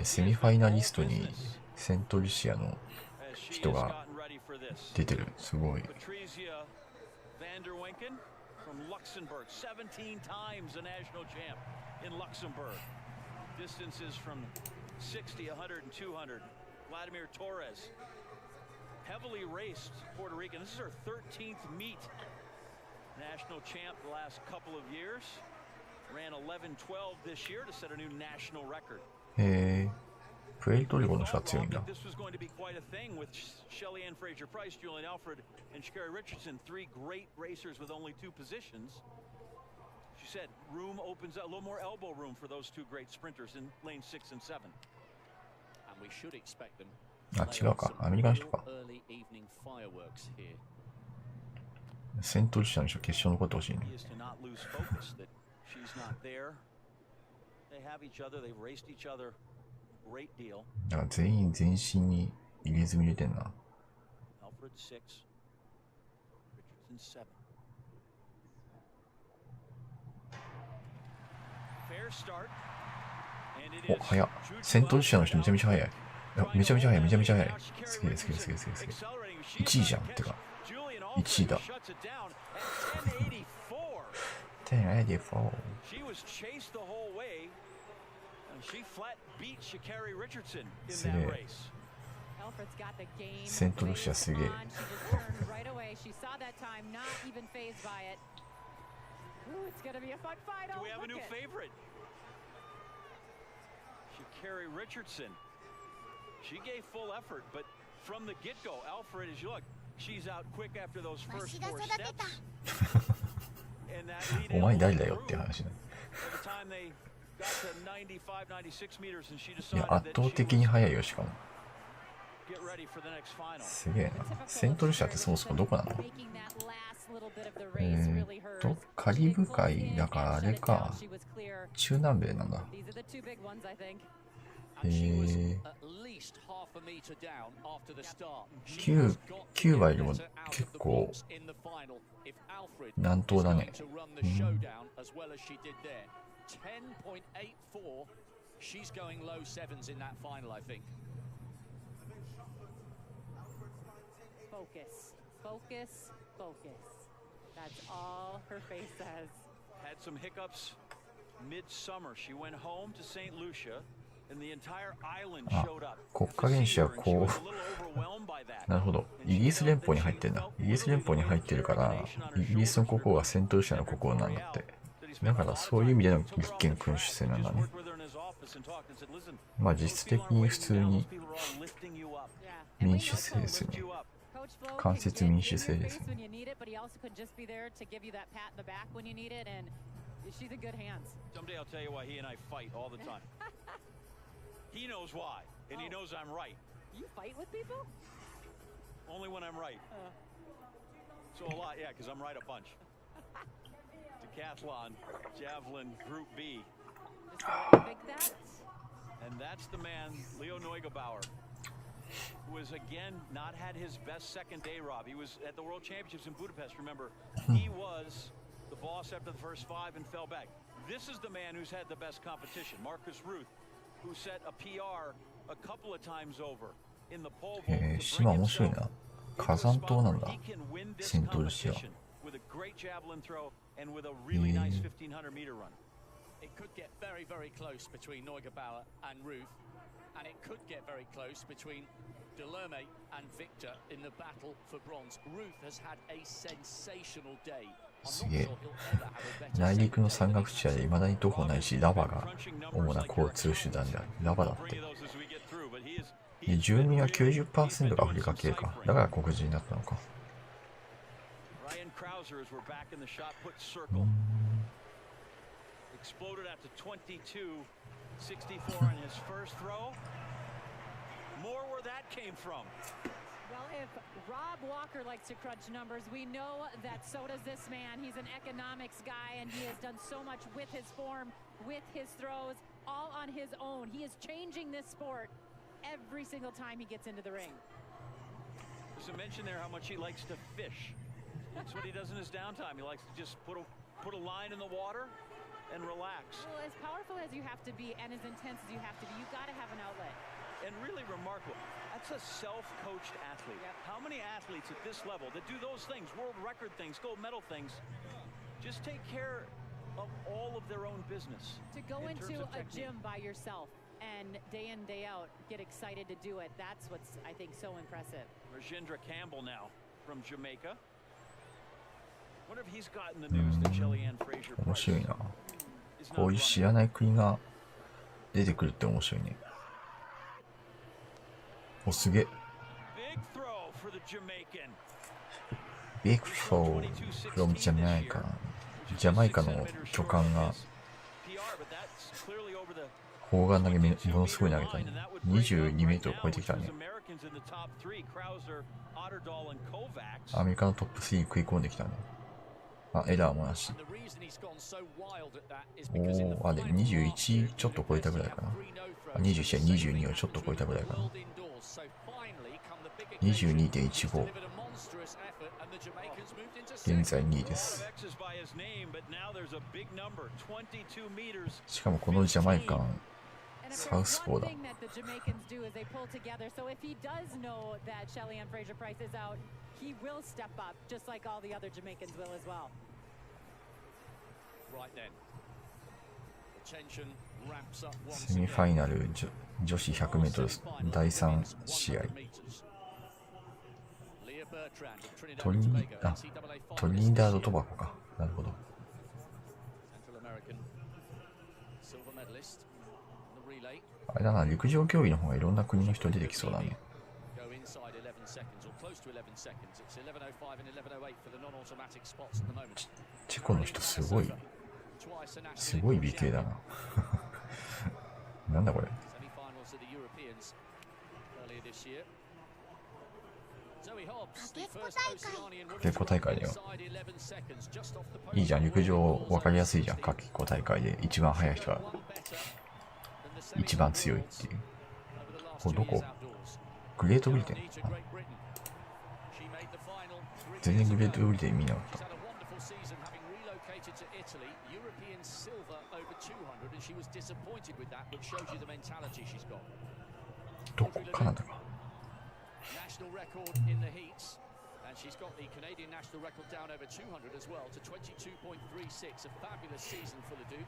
セミファイナリストにセントルシアの人が出てる。すごい。Luxembourg, 17 times a national champ in Luxembourg. Distances from 60, 100, and 200. Vladimir Torres, heavily raced Puerto Rican. This is her 13th meet. National champ the last couple of years. Ran 11:12 this year to set a new national record. へえ。プエルトリコの人は強いんだ。 This was going to be quite a thing with Shelley Ann Fraser-Price, Julian Alfred, and Sha'Carri Richardson, 3 great racers with only 2 positions. She said room opens up, a little more elbow room for those 2 great sprinters in lane 6 and 7. And we should expect them. あ、違うか。アメリカの人か。セントルシアの人決勝残ってほしいね。He is to not lose focus that she's not there. They have each other, they've raced each other. Great deal. だから全員全身に入れ墨入れてんな。Alfred 6, Richardson 7. Fair start. And it is お、早っ。セントルシアの人めちゃめちゃ速い。めちゃめちゃ速い、めちゃめちゃ速い。すげえ、すげえ、すげえ、すげえ、すげえ。1位じゃん。ってか。1位だ。1084。She was chased the whole way. She flat beat Sha'Carri Richardson in that race. セントルシアすげえ。She saw that time, not even fazed by it. Ooh, it's gonna be a fun fight. Do we have a new favorite? Sha'Carri Richardson. She gave full effort, but from the get-go, Alfred, as you look, she's out quick after those first 4 steps. And that lead お前誰だよって話ね。by the time they got to 95, 96 meters, and she い decided や、 that 圧倒 she 的 was に速いよ、しかも。 get ready for the next final. すげえな。セントルシアってそもそもどこなの？カリブ海だからあれか。中南米なんだ。へえ。キューバよりも結構南東だね。She's going low 7s in that final, I think. Focus, focus, focus. That's all her face says. Had some hiccups midsummer. She went home to St. Lucia, and the entire island showed up. 国家元首はこう、なるほど。イギリス連邦に入ってんだ。イギリス連邦に入ってるから、イギリスの国王がセントルシアの国王なんだって。だからそういう意味での立憲君主制なんだね。まあ実質的に普通に民主制ですね。間接民主制ですね。Someday I'll tell you why he and I fight all the time. He knows why, and he knows I'm right. You fight with people? Only when I'm right. So a lot, yeah, because I'm right a bunch. Decathlon, javelin, Group B. And that's the man, Leo Neugebauer, who has again not had his best second day, Rob. He was at the World Championships in Budapest, remember. He was the boss after the first 5 and fell back. This is the man who's had the best competition, Marcus Ruth, who set a PR a couple of times over in the pole vault. 島面白いな。火山島なんだ。セントルシア。With a great javelin throw and with a really nice 1500-meter run. It could get very, very close between Neugebauer and Ruth, and it could get very close between Delerme and Victor in the battle for bronze. Ruth has had a sensational day. すげえ。内陸の山岳地帯で未だに徒歩ないし、ラバが主な交通手段である。ラバだって。で、住民は 90% がアフリカ系か。だから黒人になったのか。Exploded after 22.64 on his first throw. More where that came from. Well, if Rob Walker likes to crunch numbers, we know that so does this man. He's an economics guy, and he has done so much with his form, with his throws, all on his own. He is changing this sport every single time he gets into the ring. There's a mention there how much he likes to fish. That's what he does in his downtime. He likes to just put a line in the water and relax. Well, as powerful as you have to be and as intense as you have to be, you've got to have an outlet. And really remarkable. That's a self-coached athlete. Yep. How many athletes at this level that do those things, world record things, gold medal things, just take care of all of their own business? To go into a gym by yourself and day in, day out, get excited to do it, that's what's, I think, so impressive. Rajendra Campbell now from Jamaica. Wonder if he's gotten the news that Kellyanne Fraser 面白いな。 is こ not ういう知ら running. ない国が出てくるって面白いね。お、すげえ。 Big throw for the Jamaican. Big throw from Jamaica。ジャマイカの巨漢が PR, but that's clearly over the 砲丸投げものすごい投げたね。22メートル超えてきたね。 Americans in the top 3, Krauser, Otterdahl, and Kovacs. アメリカのトップ3に食い込んできたね。あ、エラーもなし。 And the reason he's gone so wild at that is お because in the ー、あ、で、21ちょっと超えたぐらいかな。あ、21や22をちょっと超えたぐらいかな。22.15。現在2位です。しかもこのジャマイカン、サウスポーだ。セミファイナル女子 100m 第3試合。トリニダード・トバゴか。なるほど。あれだな、陸上競技の方がいろんな国の人出てきそうだね。チェコの人すごい美形だな。なんだこれ。かけっこ大会だよ。いいじゃん、陸上分かりやすいじゃん。かけっこ大会で一番速い人が一番強いっていう。これどこ？グレートブリテン。全然グレートブリテン見なかった。どこ？カナダか。National record in the heats, and she's got the Canadian national record down over 200 as well to 22.36. A fabulous season for the Duke.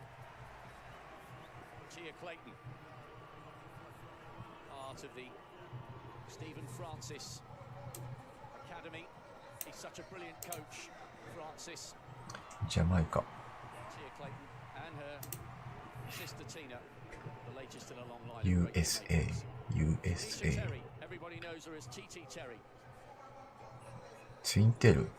Gia Clayton, part of the Stephen Francis Academy. He's such a brilliant coach, Francis. ジャマイカ。 Gia Clayton and her sister Tina, the latest in a long line. USA。 Everybody knows her as TT Terry. ツインテール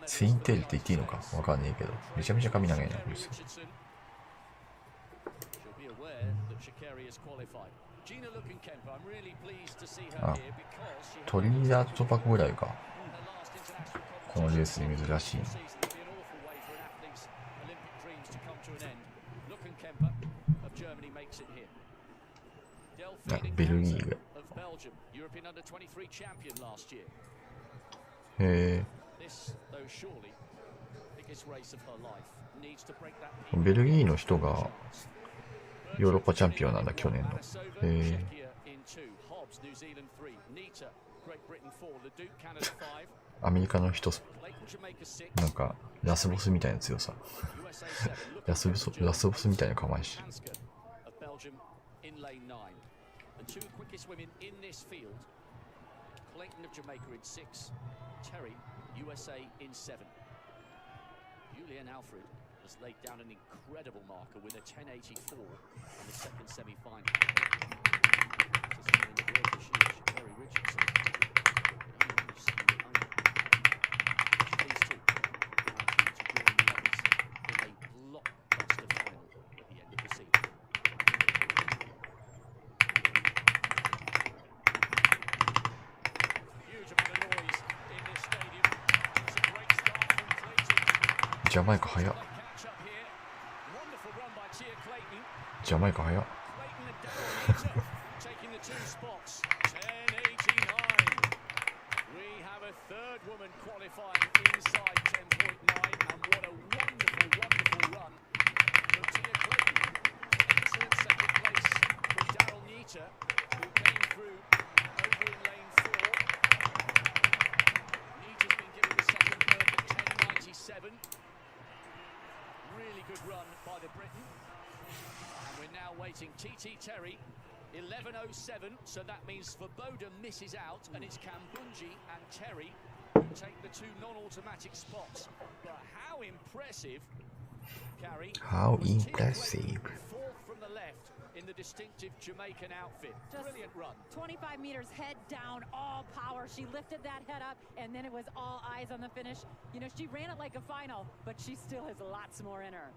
ツインテールって言っていいのかわかんねえけど、めちゃめちゃ髪長いなこいつ。あ、トリニダード・トバゴぐらいか。このレースに珍しい。Germany makes it here. あ、ベルギーが。 Of Belgium, European under-23 champion last year. へ This, though surely biggest race of her life, needs to break that え。ベルギーの人がヨーロッパチャンピオンなんだ、去年の。へえ。 アメリカの人、なんかラスボスみたいな強さ。ラスボスみたいな構えし。Clayton of Jamaica in 6, Terry, USA in 7. Julian Alfred has laid down an incredible marker with a 10.84 in the second semi-final. Participating in the British Terry Richardson. These two to join the others in a blockbuster final at the end of the season. Huge amount of noise in this stadium. It's a great start from Clayton. ジャマイカ早っ。 Catch up here. Wonderful run by Tia Clayton. ジャマイカ早っ。 Clayton and Daryl taking the two spots. 10.89. We have a third woman qualifying inside 10.9, and what a wonderful, wonderful run from Tia Clayton. Excellent second place for Daryl Nita, who came through over in lane 4. Nita's been given the second perfect 10.97. Really good run by the Briton. And we're now waiting TT Terry, 11.07, so that means Svoboda misses out, and it's Kambunji and Terry who take the two non-automatic spots. But how impressive, Carrie. How was Tia impressive. Clayton, fourth from the left in the distinctive Jamaican outfit. Just Brilliant run. 25 meters, head down, all power. She lifted that head up, and then it was all eyes on the finish. You know, she ran it like a final, but she still has lots more in her.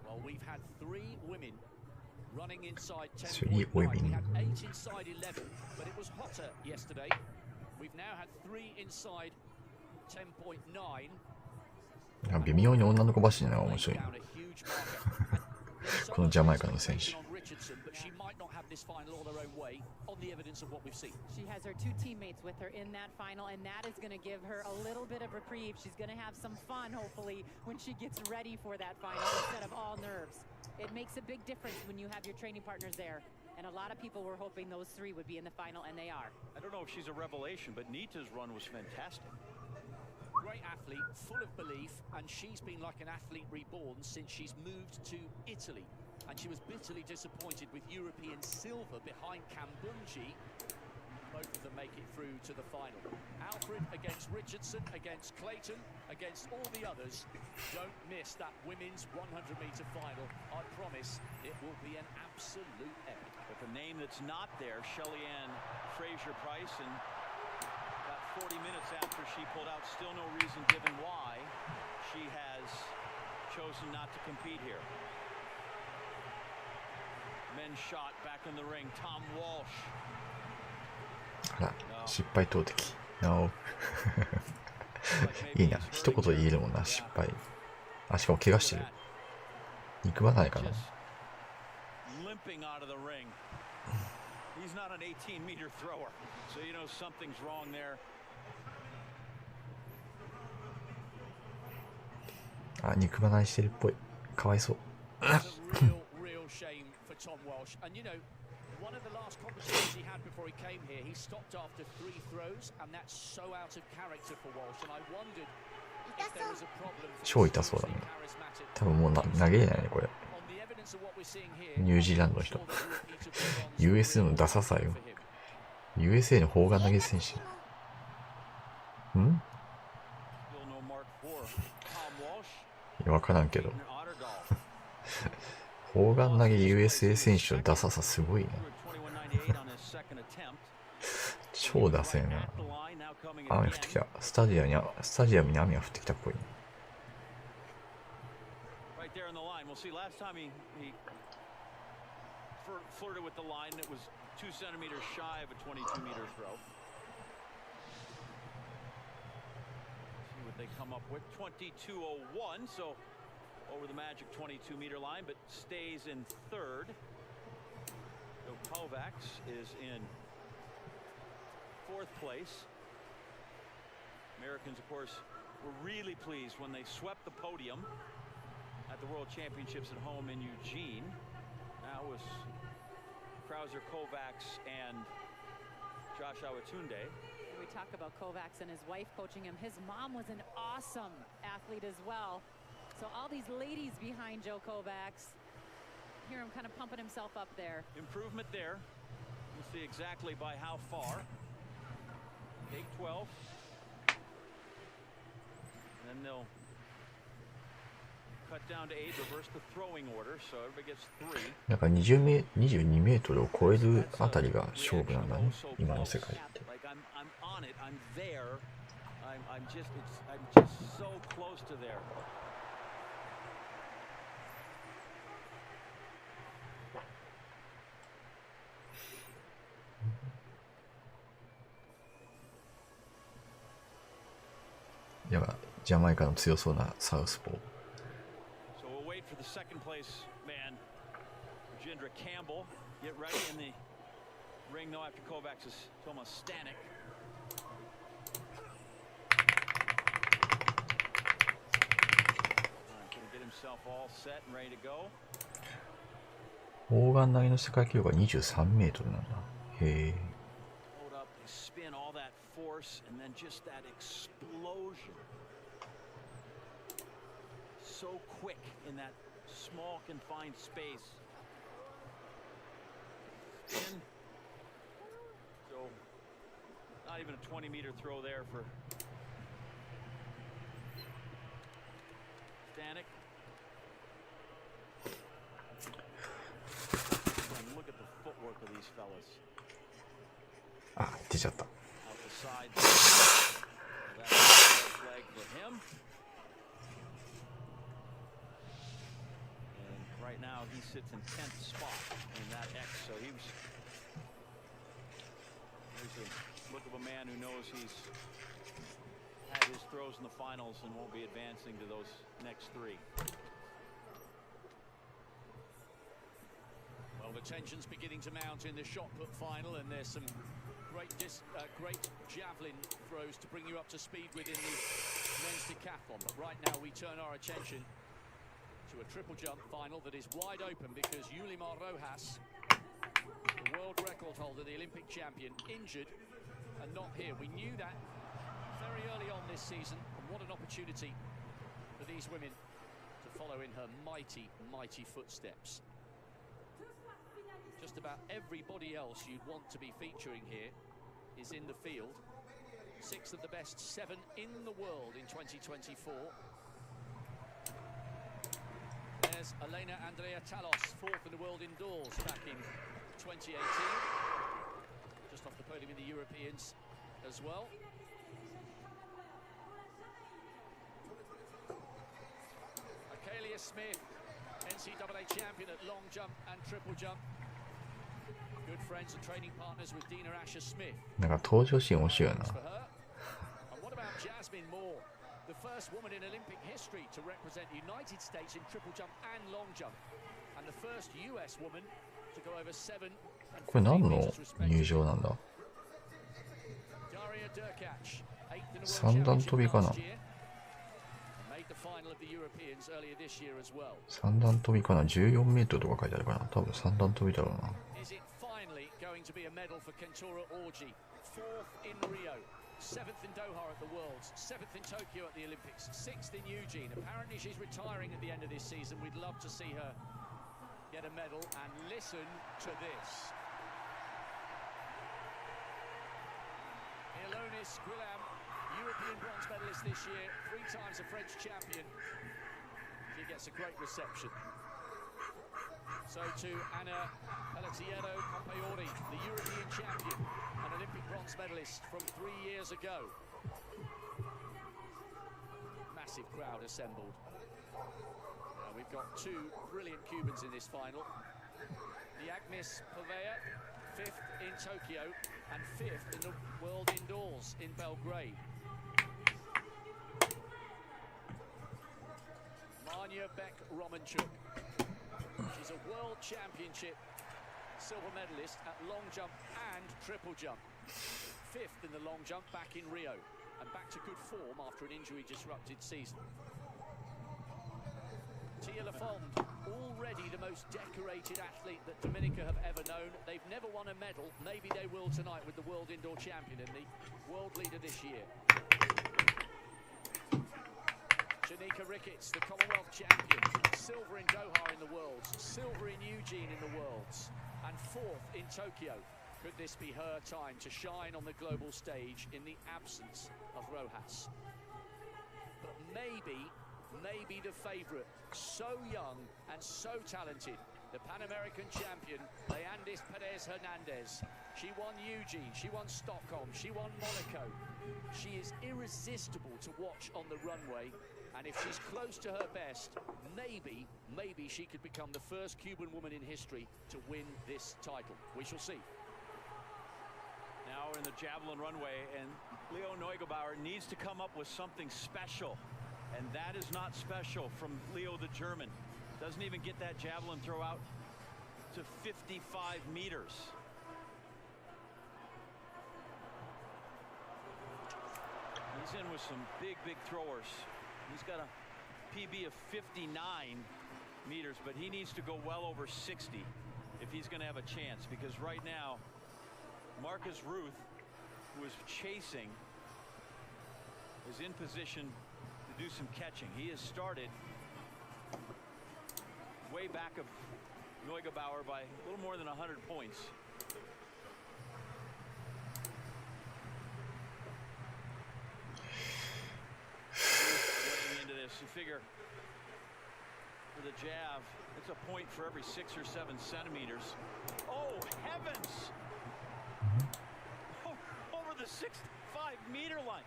Well, we've had 3 women running inside 3 10.9. women. We had 8 inside 11, but it was hotter yesterday. We've now had 3 inside 10.9. 微妙に女の子走りなのが面白いな。このジャマイカの選手。 She has her 2 teammates with her in that final, and that is going to give her a little bit of reprieve. She's going to have some fun, hopefully, when she gets ready for that final instead of all nerves. It makes a big difference when you have your training partners there. And a lot of people were hoping those 3 would be in the final, and they are. I don't know if she's a revelation, but Nita's run was fantastic. Great athlete, full of belief, and she's been like an athlete reborn since she's moved to Italy. And she was bitterly disappointed with European silver behind Kambunji. Both of them make it through to the final. Alfred against Richardson, against Clayton, against all the others. Don't miss that women's 100-meter final. I promise it will be an absolute epic. But the name that's not there, Shelly-Ann Fraser-Price, and about 40 minutes after she pulled out, still no reason given why she has chosen not to compete here. Men's shot back in the ring, Tom Walsh. あら、失敗投擲。No. いいな。一言で言えるもんな、失敗。あ、しかも怪我してる。肉離れかな。Limping out of the ring. He's not an 18-meter thrower, so you know something's wrong there. あ、肉離れしてるっぽい。かわいそう。 It's a real shame for Tom Walsh. And you know, one of the last competitions he had before he came here, he stopped after 3 throws, and that's so out of character for Walsh. And I wondered if there was a problem for 超痛そうだね。多分もう投げれないね、これ。ニュージーランドの人。USA のダサさよ。USA の砲丸投げ選手。ん？いや、わからんけど。砲丸投げ USA 選手のダサさすごいね。超ダセえな。雨降ってきた。スタジアムに雨が降ってきたっぽいね。We'll see. Last time he flirted with the line, it was 2 centimeters shy of a 22-meter throw. See what they come up with. 22.01. So over the magic 22-meter line, but stays in third. So Kovacs is in fourth place. Americans, of course, were really pleased when they swept the podium at the World Championships at home in Eugene. That was Krauser, Kovacs, and Josh Awatunde. We talk about Kovacs and his wife coaching him. His mom was an awesome athlete as well. So all these ladies behind Joe Kovacs, hear him kind of pumping himself up there. Improvement there. We'll see exactly by how far. 8:12. And then they'll cut down to 8, reverse the throwing order, so everybody gets 3. なんか22メートルを超えるあたりが勝負なんだね、今の世界って。Like I'm on it. I'm there. I'm just so close to there. いや、ジャマイカの強そうなサウスポー。So we'll wait for the second place man, Jindra Campbell, get ready in the ring though after Kovacs is Tomas Stanek. Gonna get himself all set and ready to go. 砲丸投げの世界記録が23メートルなんだ。へえ。Hold up, they spin all that force and then just that explosion. So quick in that small confined space. Spin. So not even a 20-meter throw there for Stanek. And look at the footwork of these fellas. あ、出ちゃった。Out the side. That's a leg for him. And right now he sits in 10th spot in that X. So there's a look of a man who knows he's had his throws in the finals and won't be advancing to those next 3. Well, the tension's beginning to mount in the shot put final, and there's some great javelin throws to bring you up to speed within the men's decathlon. But right now we turn our attention to a triple jump final that is wide open because Yulimar Rojas, the world record holder, the Olympic champion, injured and not here. We knew that very early on this season, and what an opportunity for these women to follow in her mighty, mighty footsteps. Just about everybody else you'd want to be featuring here is in the field. 6 of the best 7 in the world in 2024. There's Elena Andrea Talos, 4th in the world indoors back in 2018. Just off the podium in the Europeans as well. Akalia Smith, NCAA champion at long jump and triple jump. Good friends and training partners with Dina Asher Smith. なんか登場シーン面白いな。 And what about Jasmine Moore, the first woman in Olympic history to represent the United States in triple jump and long jump, and the first US woman to go over 7 and これ何 15 の meters 入 respectively. 場なんだ。 Daria Derkach, 8th in the 三 World 段 Championship 跳びかな。 last year, and made the final of the Europeans earlier this year as well. 三段跳びかな。14メートルとか書いてあるかな。多分三段跳びだろうな。 Is it finally going to be a medal for Kentora Orji? 4th in Rio, 7th in Doha at the Worlds, 7th in Tokyo at the Olympics, 6th in Eugene. Apparently she's retiring at the end of this season. We'd love to see her get a medal, and listen to this. Ilonis Guillaume, European bronze medalist this year, 3 times a French champion. She gets a great reception. So to Anna Pelletiero Compaori, the European champion, an Olympic bronze medalist from 3 years ago. Massive crowd assembled. We've got 2 brilliant Cubans in this final. The Agnes Pavea, 5th in Tokyo and 5th in the World Indoors in Belgrade. Anya Beck-Romanchuk. She's a world championship silver medalist at long jump and triple jump. 5th in the long jump back in Rio, and back to good form after an injury-disrupted season. Tia Lafond, already the most decorated athlete that Dominica have ever known. They've never won a medal. Maybe they will tonight with the world indoor champion and the world leader this year. Shanika Ricketts, the Commonwealth champion. Silver in Doha in the Worlds, silver in Eugene in the Worlds, and 4th in Tokyo. Could this be her time to shine on the global stage in the absence of Rojas? But maybe the favourite, so young and so talented, the Pan American champion, Leandis Perez Hernandez. She won Eugene, she won Stockholm, she won Monaco. She is irresistible to watch on the runway, and if she's close to her best, maybe she could become the first Cuban woman in history to win this title. We shall see. Now we're in the javelin runway, and Leo Neugebauer needs to come up with something special. And that is not special from Leo the German. Doesn't even get that javelin throw out to 55 meters. He's in with some big throwers. He's got a PB of 59 meters, but he needs to go well over 60 if he's going to have a chance, because right now Marcus Ruth, who is chasing, is in position to do some catching. He has started way back of Neugebauer by a little more than 100 points. Getting into this, you figure for the jab, it's a point for every 6 or 7 centimeters. Oh heavens! Over the 65-meter line.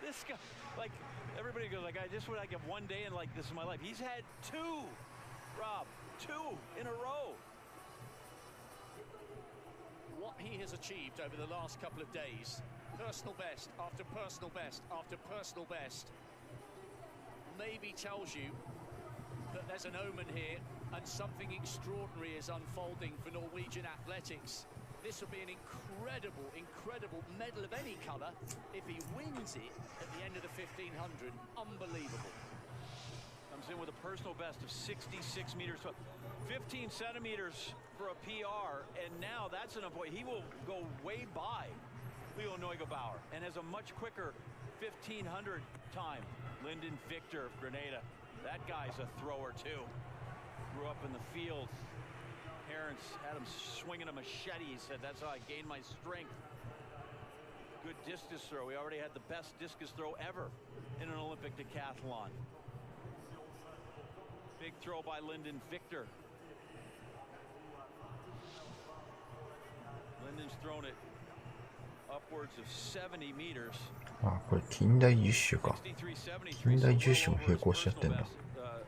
This guy, like, everybody goes like, I just would like have one day in like this in my life. He's had 2, Rob, 2 in a row. What he has achieved over the last couple of days, personal best after personal best after personal best, maybe tells you that there's an omen here and something extraordinary is unfolding for Norwegian athletics. This will be an incredible medal of any colour if he wins it at the end of the 1500. Unbelievable. Comes in with a personal best of 66 meters, 15 centimeters for a PR, and now that's enough. He will go way by Leo Neugebauer and has a much quicker 1500 time. Lyndon Victor of Grenada, that guy's a thrower too. Grew up in the field. Parents had him swinging a machete. He said, that's how I gained my strength. Good discus throw. He already had the best discus throw ever in an Olympic decathlon. Big throw by Lyndon Victor. Lyndon's thrown it upwards of 70 meters. あ、これ近代十種か。近代十種も並行しちゃってんだ。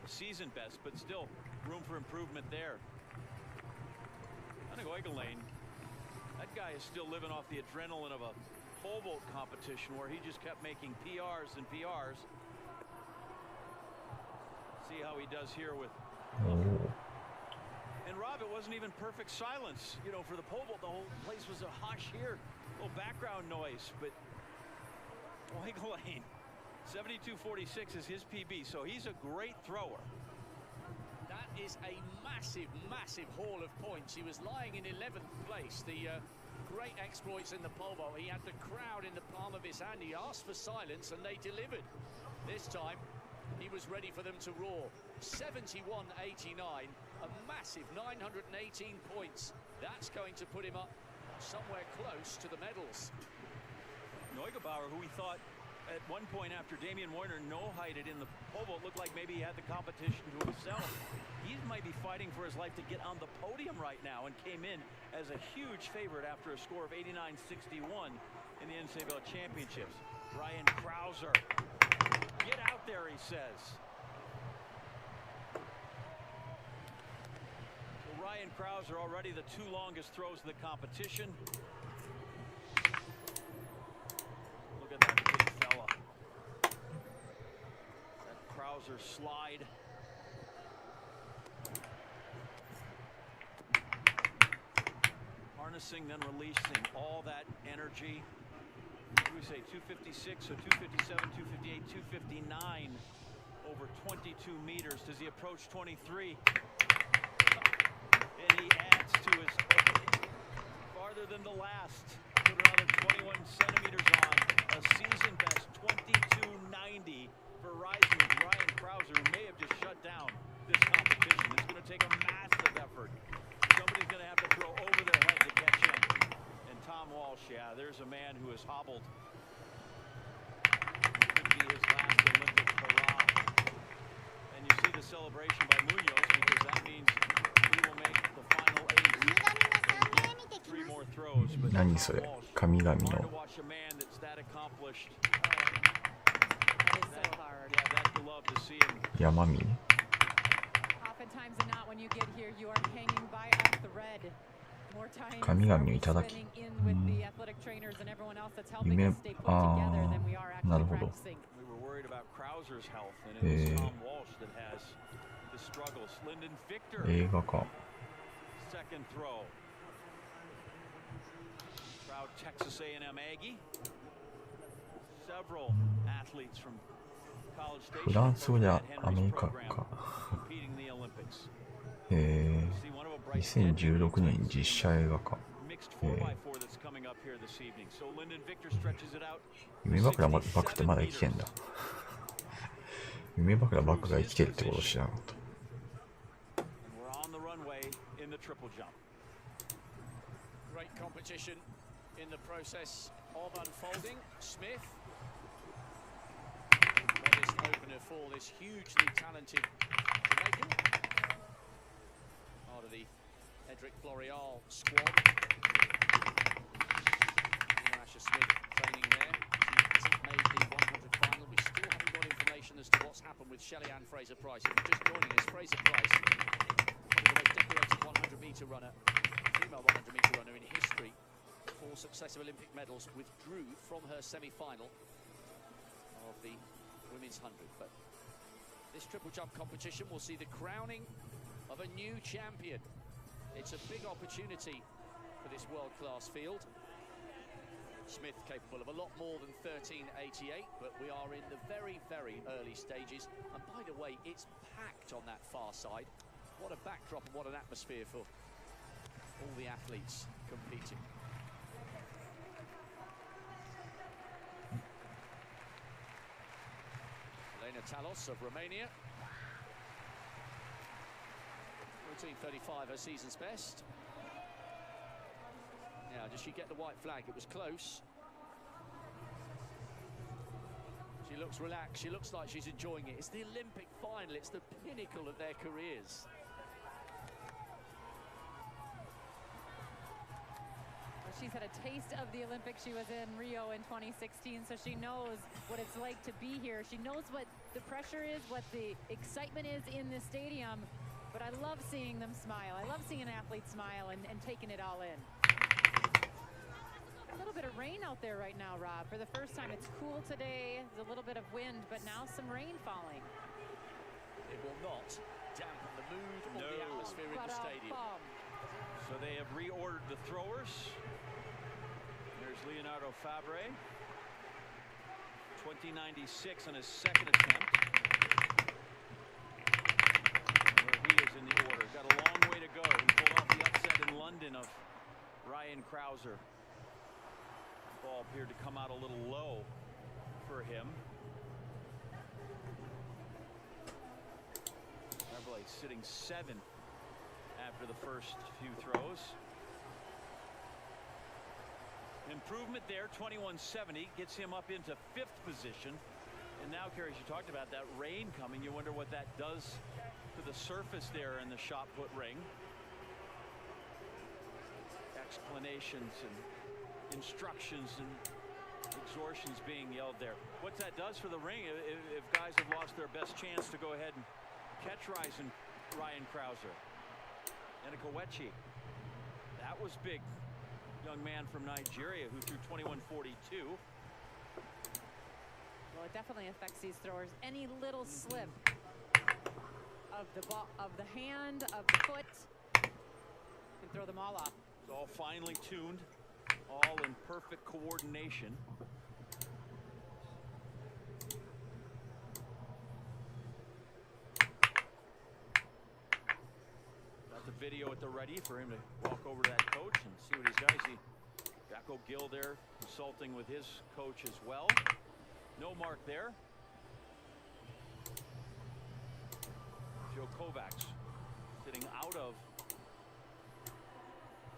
Season best, but still room for improvement there. Lane, that guy is still living off the adrenaline of a pole vault competition where he just kept making PRs and PRs. See how he does here with. And Rob, it wasn't even perfect silence, you know, for the pole vault. The whole place was a hush here, a little background noise. But Lane, 72.46 is his PB, so he's a great thrower. That is a massive haul of points. He was lying in 11th place. The great exploits in the pole vault. He had the crowd in the palm of his hand. He asked for silence and they delivered. This time he was ready for them to roar. 71.89, a massive 918 points. That's going to put him up somewhere close to the medals. Neugebauer, who we thought at one point after Damian Moyner no-heighted in the pole vault, looked like maybe he had the competition to himself. He might be fighting for his life to get on the podium right now, and came in as a huge favorite after a score of 89.61 in the NCAA championships. Ryan Krauser, get out there, he says. So Ryan Krauser already the 2 longest throws of the competition. Look at that big fella. That Krauser slide. harnessing, then releasing all that energy. We say 256, so 257, 258, 259 over 22 meters. Does he approach 23? And he adds to his farther than the last. Put another 21 centimeters on. A season best 22.90 for Ryan Krauser, who may have just shut down this competition. It's going to take a massive effort. Somebody's going to have to throw over their head to catch him. And Tom Walsh, yeah, there's a man who has hobbled. Could be his last Olympic hurrah. And you see the celebration by Munoz because that means he will make the final 8. 3 more throws. But 何それ、神々 hard to の watch a man that's that accomplished. That is so hard. Yeah, that you love to see him. 山見 Oftentimes and not when you get here, you are hanging by a thread. More times 神々 are を we いただき spinning in with the athletic trainers and everyone else that's helping 夢 us stay put together than we are な actually るほど practicing. We were worried about Krauser's health, and it was Tom Walsh that has the struggles. Lyndon Victor, 映画か second throw. Proud Texas A&M Aggie. Several athletes from College フ Station ランス語じゃ at アメ Henry's リカ program か competing in the Olympics. へ See one of a え bright 2016年実写映画か mixed 4x4 that's coming up here this evening. So Lyndon Victor stretches it out. 夢枕バックってまだ生きてんだ夢枕バックが生きてるってこと知らなかった And we're on the runway in the triple jump. Great competition in the process of unfolding. Smith, modest opener for this hugely talented Jamaican. Part of the Edric Floreal squad. Asher Smith training there. She hasn't made the 100 final. We still haven't got information as to what's happened with Shelley-Ann Fraser-Price. If you're just joining us, Fraser-Price, probably the most decorated 100-meter runner, female 100-meter runner in history. 4 successive Olympic medals, withdrew from her semi-final of the women's 100. But this triple jump competition will see the crowning of a new champion. It's a big opportunity for this world-class field. Smith capable of a lot more than 13.88, but we are in the very, very early stages. And by the way, it's packed on that far side. What a backdrop and what an atmosphere for all the athletes competing. Elena Talos of Romania. 14.35, her season's best. Now, does she get the white flag? It was close. She looks relaxed. She looks like she's enjoying it. It's the Olympic final. It's the pinnacle of their careers. She's had a taste of the Olympics. She was in Rio in 2016, so she knows what it's like to be here. She knows what the pressure is, what the excitement is in this stadium. But I love seeing them smile. I love seeing an athlete smile and taking it all in. A little bit of rain out there right now, Rob. For the first time, it's cool today. There's a little bit of wind, but now some rain falling. It will not dampen the mood or the atmosphere in the stadium. So they have reordered the throwers. There's Leonardo Fabre. 2096 on his second attempt. Where he is in the order. Got a long way to go. He pulled off the upset in London of Ryan Krauser. The ball appeared to come out a little low for him. Fabre sitting 7th after the first few throws. Improvement there, 21.70 gets him up into 5th position. And now, Kerry, as you talked about that rain coming, you wonder what that does to the surface there in the shot put ring. Explanations and instructions and exhortations being yelled there. What that does for the ring, if guys have lost their best chance to go ahead and catch Ryan Krauser. And a Kowechi. That was big. Young man from Nigeria who threw 21.42. Well, it definitely affects these throwers. Any little slip of the ball, of the hand, of the foot, can throw them all off. It's all finely tuned, all in perfect coordination. Got the video at the ready for him to walk over to that coach and see what he's got. You see Jacko Gill there consulting with his coach as well. No mark there. Joe Kovacs sitting out of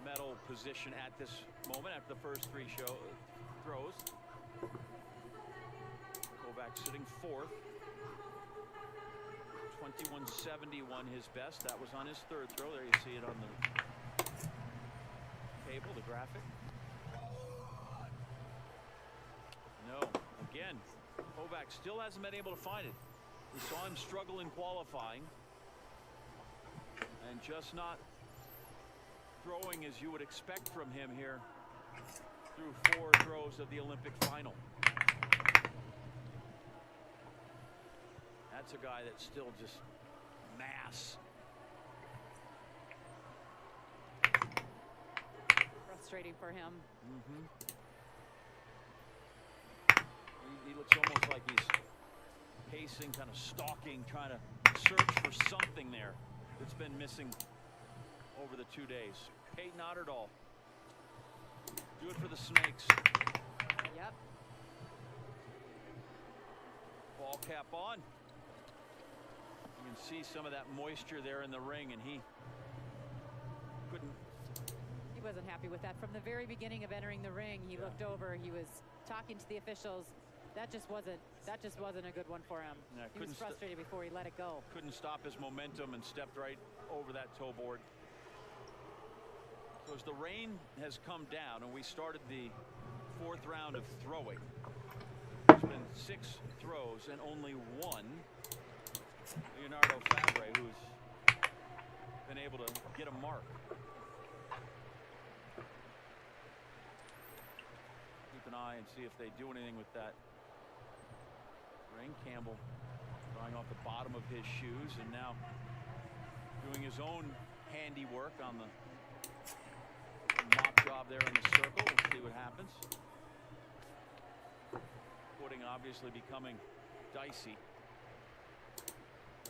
medal position at this moment after the first three throws. Kovacs sitting fourth. 21.71 his best. That was on his third throw. There you see it on the table, the graphic. No, again, Kovacs still hasn't been able to find it. We saw him struggle in qualifying and just not throwing as you would expect from him here through 4 throws of the Olympic final. That's a guy that's still just mass. Frustrating for him. He looks almost like he's pacing, kind of stalking, trying to search for something there that's been missing over the 2 days. Peyton Otterdahl. Do it for the Snakes. Yep. Ball cap on. You can see some of that moisture there in the ring, and he couldn't. He wasn't happy with that from the very beginning of entering the ring. He looked over. He was talking to the officials. That just wasn't a good one for him. Yeah, he was frustrated before he let it go. Couldn't stop his momentum and stepped right over that toe board. So as the rain has come down and we started the 4th round of throwing, there's been 6 throws and only 1. Leonardo Fabre, who's been able to get a mark. Keep an eye and see if they do anything with that ring. Campbell drawing off the bottom of his shoes and now doing his own handiwork on the mop job there in the circle. We'll see what happens. Footing obviously becoming dicey.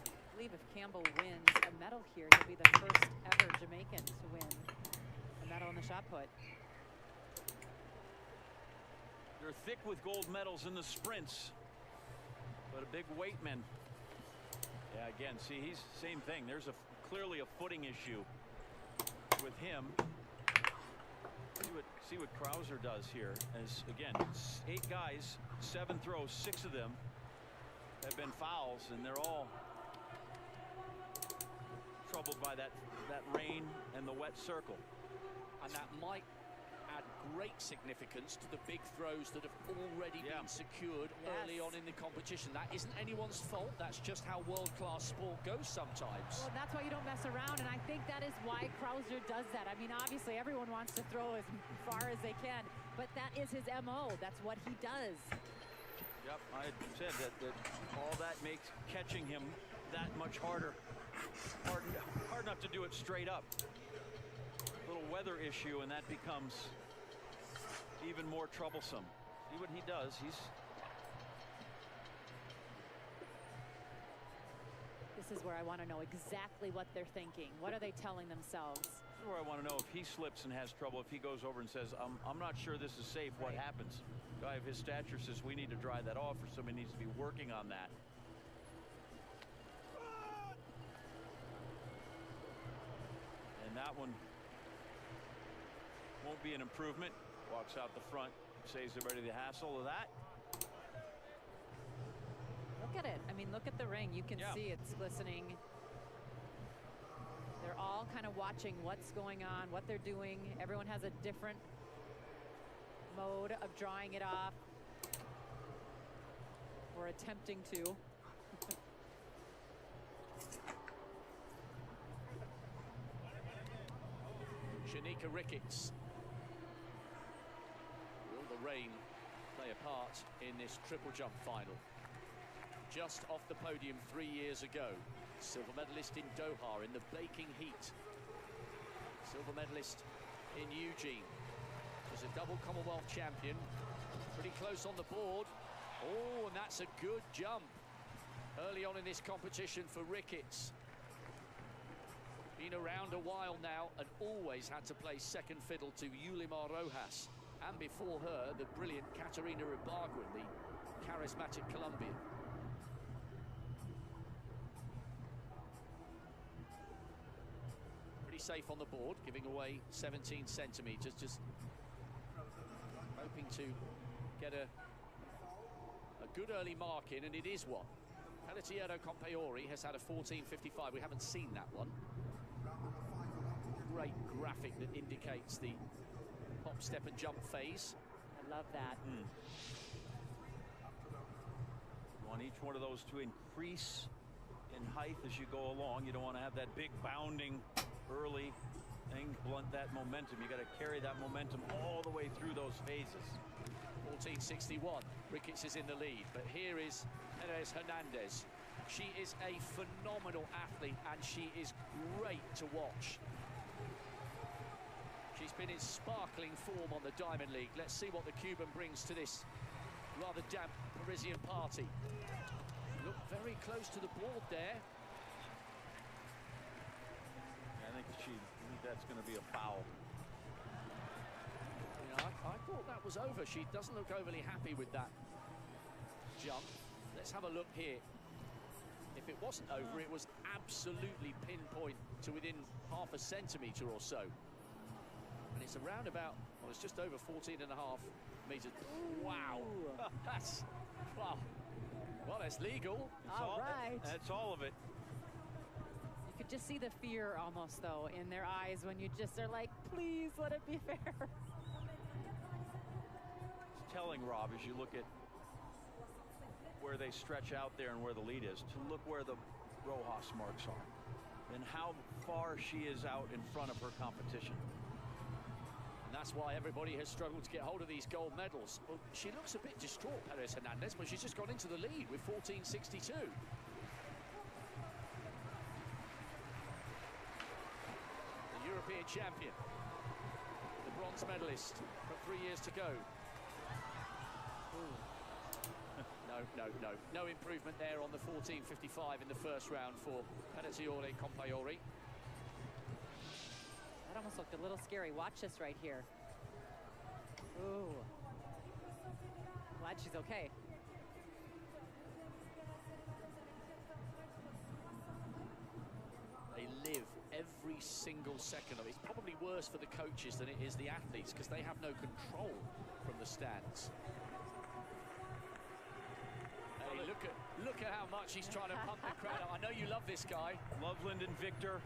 I believe if Campbell wins a medal here, he'll be the first ever Jamaican to win a medal in the shot put. They're thick with gold medals in the sprints, but a big weightman. Yeah, again, see, he's same thing. There's clearly a footing issue with him. See what Krauser does here. As again, 8 guys, 7 throws, 6 of them have been fouls, and they're all troubled by that rain and the wet circle. And that might add great significance to the big throws that have already been secured early on in the competition. That isn't anyone's fault. That's just how world-class sport goes sometimes. Well, that's why you don't mess around, and I think that is why Krauser does that. I mean, obviously, everyone wants to throw as far as they can, but that is his MO. That's what he does. Yep, I said that all that makes catching him that much harder. Hard enough to do it straight up. Little weather issue, and that becomes even more troublesome. See what he does. This is where I want to know exactly what they're thinking. What are they telling themselves? This is where I want to know if he slips and has trouble. If he goes over and says, I'm not sure this is safe, what happens? Guy of his stature says we need to dry that off, or somebody needs to be working on that. And that one won't be an improvement. Walks out the front, saves everybody the hassle of that. Look at it. I mean, look at the ring. You can see it's glistening. They're all kind of watching what's going on, what they're doing. Everyone has a different mode of drawing it off or attempting to. Shanika Ricketts. Will the rain play a part in this triple jump final? Just off the podium 3 years ago, silver medalist in Doha in the baking heat. Silver medalist in Eugene. Was a double Commonwealth champion. Pretty close on the board. Oh, and that's a good jump early on in this competition for Ricketts. Been around a while now and always had to play second fiddle to Yulimar Rojas. And before her, the brilliant Katerina Ibargüen, the charismatic Colombian. Pretty safe on the board, giving away 17 centimeters, just hoping to get a good early mark in, and it is one. Pelletiero Compeori has had a 14.55. We haven't seen that one. Great graphic that indicates the hop, step and jump phase. I love that. You want each one of those to increase in height as you go along. You don't want to have that big bounding early thing, blunt that momentum. You got to carry that momentum all the way through those phases. 14.61. Ricketts is in the lead, but here is Perez Hernandez. She is a phenomenal athlete and she is great to watch. She's been in sparkling form on the Diamond League. Let's see what the Cuban brings to this rather damp Parisian party. Look very close to the board there. I think that's going to be a foul. You know, I thought that was over. She doesn't look overly happy with that jump. Let's have a look here. If it wasn't over, it was absolutely pinpoint to within half a centimetre or so. And it's around about, well, it's just over 14.5 meters. Wow. That's, wow. Well, that's legal. All right. That's all of it. You could just see the fear almost, though, in their eyes when you just are like, please let it be fair. It's telling, Rob, as you look at where they stretch out there and where the lead is, to look where the Rojas marks are and how far she is out in front of her competition. And that's why everybody has struggled to get hold of these gold medals. Well, she looks a bit distraught, Perez Hernandez, but she's just got into the lead with 14.62. The European champion, the bronze medalist, got 3 years to go. No improvement there on the 14.55 in the first round for Pelletiero Compeori. That almost looked a little scary. Watch this right here. Ooh. Glad she's okay. They live every single second of it. It's probably worse for the coaches than it is the athletes because they have no control from the stands. Hey, look at how much he's trying to pump the crowd up. I know you love this guy. Love Lyndon Victor.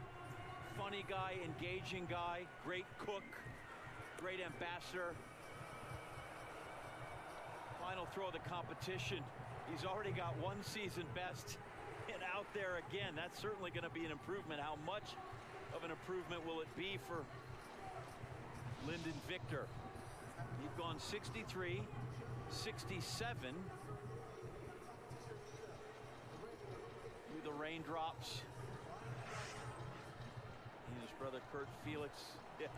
Funny guy, engaging guy, great cook, great ambassador. Final throw of the competition. He's already got one season best and out there again. That's certainly going to be an improvement. How much of an improvement will it be for Lyndon Victor? You've gone 63, 67. Through the raindrops. And his brother Kurt Felix. Yeah.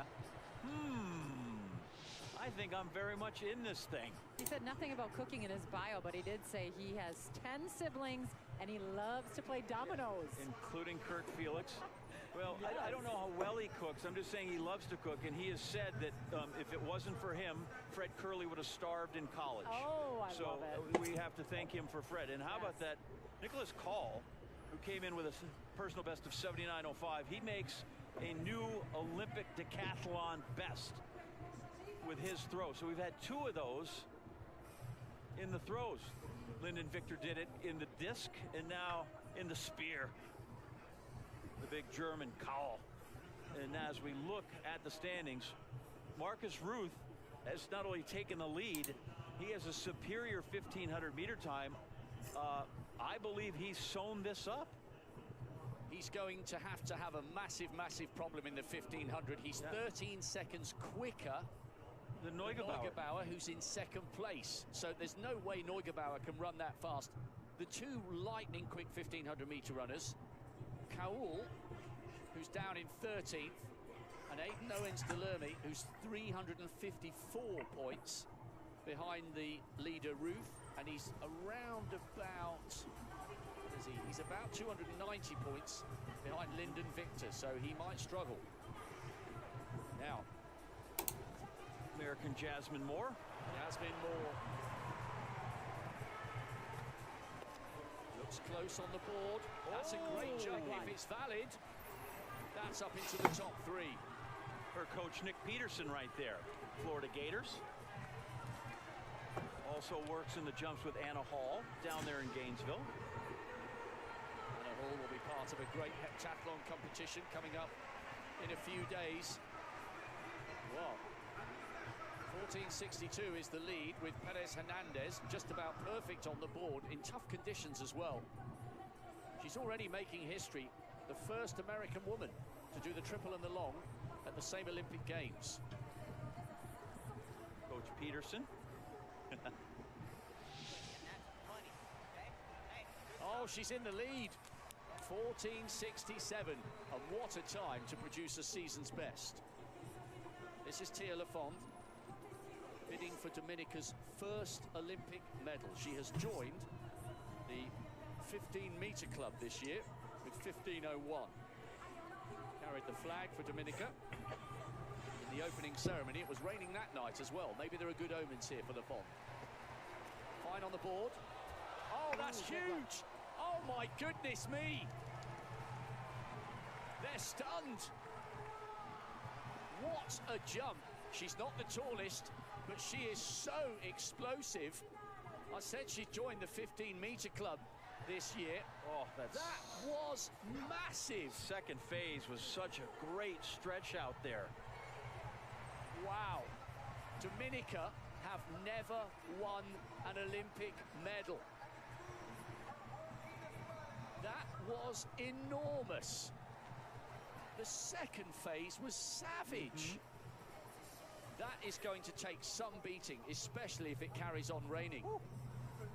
I think I'm very much in this thing. He said nothing about cooking in his bio, but he did say he has 10 siblings and he loves to play dominoes. Including Kurt Felix. Well, yes. I don't know how well he cooks. I'm just saying he loves to cook, and he has said that if it wasn't for him, Fred Curley would have starved in college. Oh, I love it. So we have to thank him for Fred. And how about that? Nicholas Call, who came in with a personal best of 79.05, he makes a new Olympic decathlon best with his throw. So we've had two of those in the throws. Lyndon Victor did it in the disc and now in the spear. The big German Kaul. And as we look at the standings, Marcus Ruth has not only taken the lead, he has a superior 1500 meter time. I believe he's sewn this up. He's going to have a massive problem in the 1500. He's 13 seconds quicker than Neugebauer, who's in second place. So there's no way Neugebauer can run that fast. The two lightning quick 1500 meter runners, Kaul, who's down in 13th, And Aidan Owens-Delermy, who's 354 points behind the leader Ruth, and he's around about, what is he? He's about 290 points behind Lyndon Victor, so he might struggle. Now, American Jasmine Moore. Jasmine Moore looks close on the board. That's a great jump if it's valid. That's up into the top three. Her coach Nick Peterson right there. Florida Gators. Also works in the jumps with Anna Hall down there in Gainesville. Anna Hall will be part of a great heptathlon competition coming up in a few days. Well, 14.62 is the lead with Perez Hernandez just about perfect on the board in tough conditions as well. She's already making history, the first American woman to do the triple and the long at the same Olympic Games. Coach Peterson. Oh, she's in the lead. 14.67, and what a time to produce a season's best. This is Tia Lafond, bidding for Dominica's first Olympic medal. She has joined the 15-meter club this year with 15.01. Carried the flag for Dominica in the opening ceremony. It was raining that night as well. Maybe there are good omens here for Lafond. Fine on the board. Oh, that's huge! Oh my goodness me! They're stunned. What a jump. She's not the tallest, but she is so explosive. I said she joined the 15-meter club this year. Oh, that was massive. Second phase was such a great stretch out there. Wow. Dominica have never won an Olympic medal. That was enormous. The second phase was savage. That is going to take some beating, especially if it carries on raining.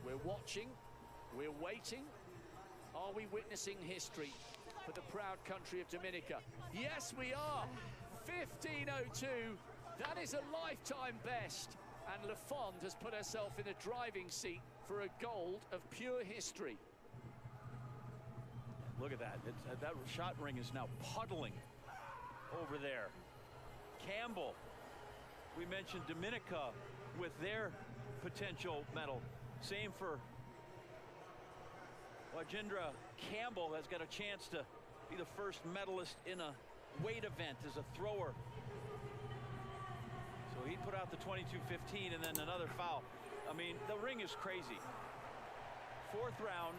We're watching, we're waiting. Are we witnessing history for the proud country of Dominica? Yes, we are. 15.02. That is a lifetime best. And Lafond has put herself in the driving seat for a gold of pure history. Look at that. That shot ring is now puddling over there. Campbell. We mentioned Dominica with their potential medal. Same for Wajindra Campbell has got a chance to be the first medalist in a weight event as a thrower. So he put out the 22.15 and then another foul. I mean, the ring is crazy. Fourth round,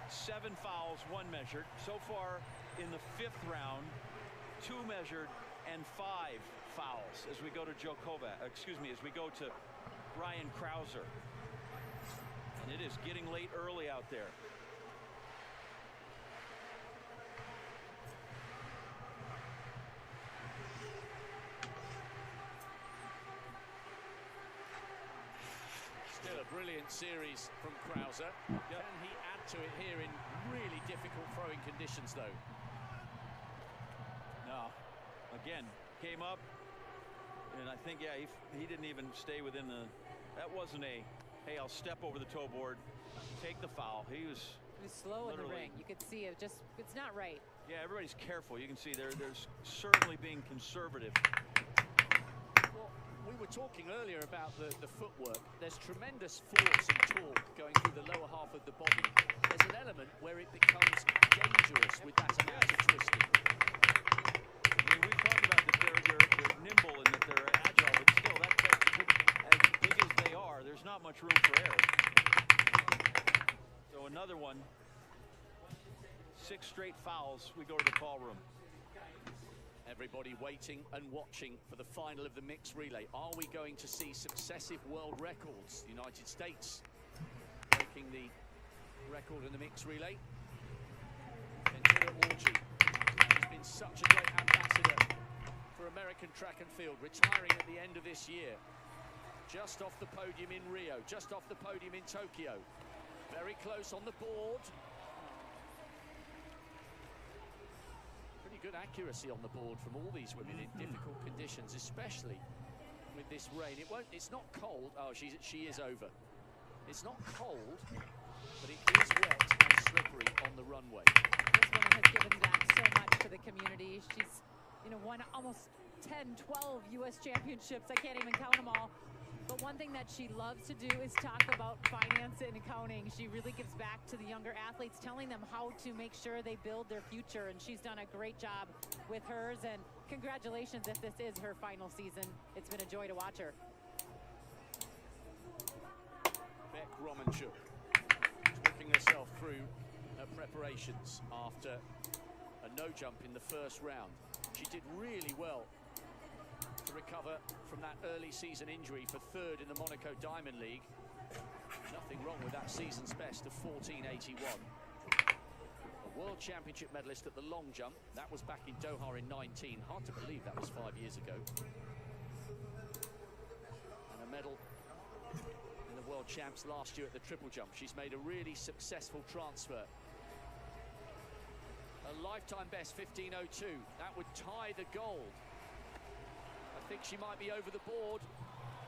7 fouls, 1 measured. So far in the 5th round, 2 measured and 5 fouls as we go to as we go to Ryan Krauser. And it is getting late early out there. Still a brilliant series from Krauser. Can he add to it here in really difficult throwing conditions, though? No. Again, came up, and I think, yeah, he didn't even stay within the... That wasn't a, hey, I'll step over the toe board, take the foul. He was slow in the ring. You could see it just, it's not right. Yeah, everybody's careful. You can see there's certainly being conservative. Well, we were talking earlier about the footwork. There's tremendous force and torque going through the lower half of the body. There's an element where it becomes dangerous with that amount of twisting. I mean, we've talked about that they're nimble and that they're agile, but still, as big as they are, there's not much room for error. So another one. 6 straight fouls. We go to the call room. Everybody waiting and watching for the final of the mixed relay. Are we going to see successive world records? The United States breaking the record in the mixed relay. Ventura Orji has been such a great ambassador for American track and field, retiring at the end of this year. Just off the podium in Rio, just off the podium in Tokyo. Very close on the board. Pretty good accuracy on the board from all these women in difficult conditions, especially with this rain. It's not cold. Oh, she is over. It's not cold, but it is wet and slippery on the runway. This woman has given back so much to the community. She's, won almost 10, 12 U.S. championships. I can't even count them all. But one thing that she loves to do is talk about finance and accounting. She really gives back to the younger athletes, telling them how to make sure they build their future. And she's done a great job with hers. And congratulations if this is her final season. It's been a joy to watch her. Beck Romanchuk working herself through her preparations after a no jump in the first round. She did really well to recover from that early season injury for third in the Monaco Diamond League. Nothing wrong with that season's best of 14.81. A World Championship medalist at the long jump. That was back in Doha in 19. Hard to believe that was 5 years ago. And a medal in the World Champs last year at the triple jump. She's made a really successful transfer. A lifetime best 15.02. That would tie the gold. I think she might be over the board.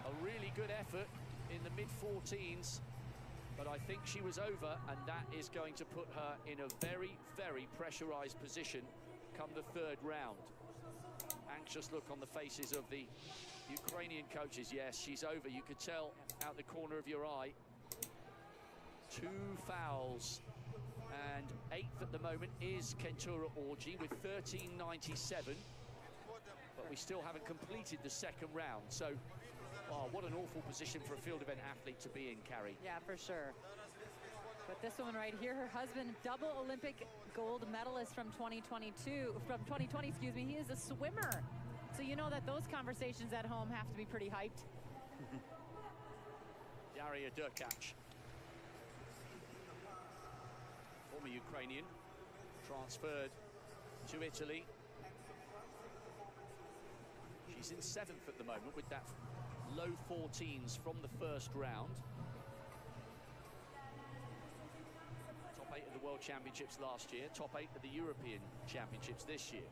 A really good effort in the mid-14s, but I think she was over, and that is going to put her in a very, very pressurized position come the third round. Anxious look on the faces of the Ukrainian coaches. Yes, she's over. You could tell out the corner of your eye. 2 fouls, and 8th at the moment is Kentura Orji with 13.97. But we still haven't completed the second round. So, oh, what an awful position for a field event athlete to be in, Carrie. Yeah, for sure. But this woman right here, her husband, double Olympic gold medalist from 2020, excuse me, he is a swimmer. So you know that those conversations at home have to be pretty hyped. Daria Derkach, former Ukrainian, transferred to Italy. She's in 7th at the moment with that low 14s from the first round. Top 8 of the World Championships last year, top 8 of the European Championships this year.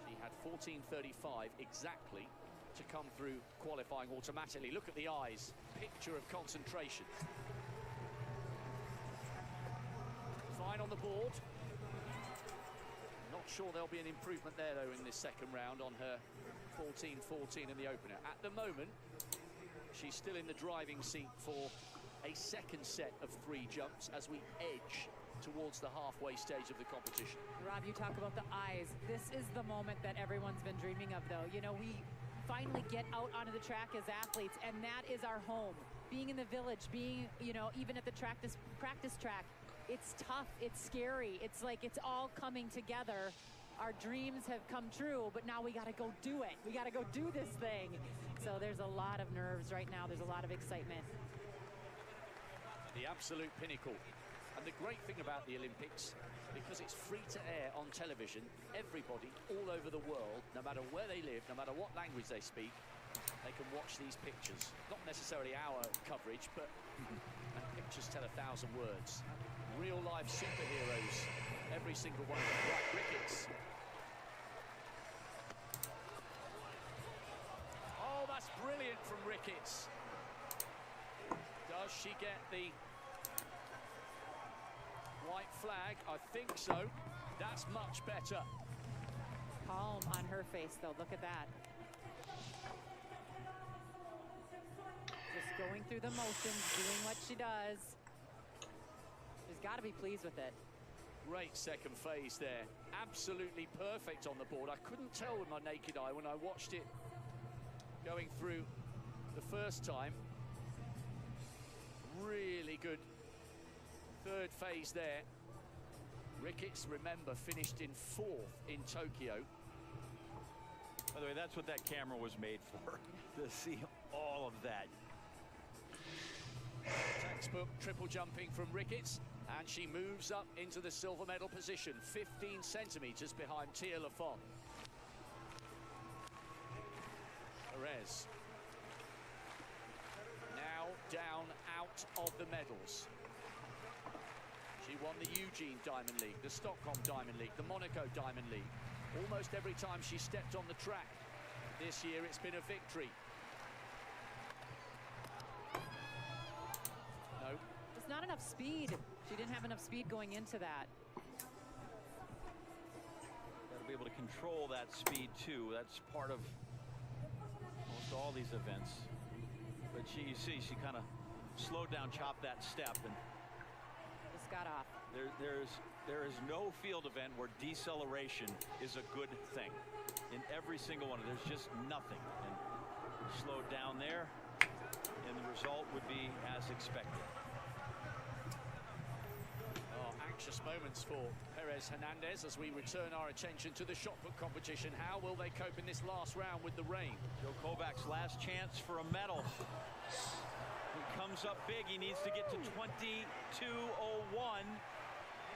She had 14.35 exactly to come through qualifying automatically. Look at the eyes, picture of concentration. Fine on the board. Not sure there'll be an improvement there, though, in this second round on her 14.14 in the opener. At the moment, she's still in the driving seat for a second set of 3 jumps as we edge towards the halfway stage of the competition. Rob, you talk about the eyes. This is the moment that everyone's been dreaming of, though. You know, we finally get out onto the track as athletes, and that is our home. Being in the village, being, even at the practice track, it's tough, it's scary, it's like it's all coming together. Our dreams have come true, but now we got to go do it. We got to go do this thing. So there's a lot of nerves right now. There's a lot of excitement. The absolute pinnacle. And the great thing about the Olympics, because it's free to air on television, everybody all over the world, no matter where they live, no matter what language they speak, they can watch these pictures. Not necessarily our coverage, but and pictures tell 1,000 words. Real life superheroes, every single one of them. Right, Ricketts. Oh, that's brilliant from Ricketts. Does she get the white flag? I think so. That's much better. Calm on her face, though. Look at that. Just going through the motions, doing what she does. She's got to be pleased with it. Great second phase there. Absolutely perfect on the board. I couldn't tell with my naked eye when I watched it going through the first time. Really good third phase there. Ricketts, remember, finished in 4th in Tokyo. By the way, that's what that camera was made for, to see all of that. Textbook triple jumping from Ricketts, and she moves up into the silver medal position, 15 centimeters behind Tia Lafont. Perez now down out of the medals. She He won the Eugene Diamond League, the Stockholm Diamond League, the Monaco Diamond League. Almost every time she stepped on the track. This year it's been a victory. No. There's not enough speed. She didn't have enough speed going into that. Got to be able to control that speed too. That's part of almost all these events. But you see, she kind of slowed down, chopped that step, and Just got off. there is no field event where deceleration is a good thing. In every single one, there's just nothing. And slowed down there, and the result would be as expected. Oh, anxious moments for Perez Hernandez as we return our attention to the shot put competition. How will they cope in this last round with the rain? Joe Kovac's last chance for a medal. He comes up big. He needs to get to 22:01.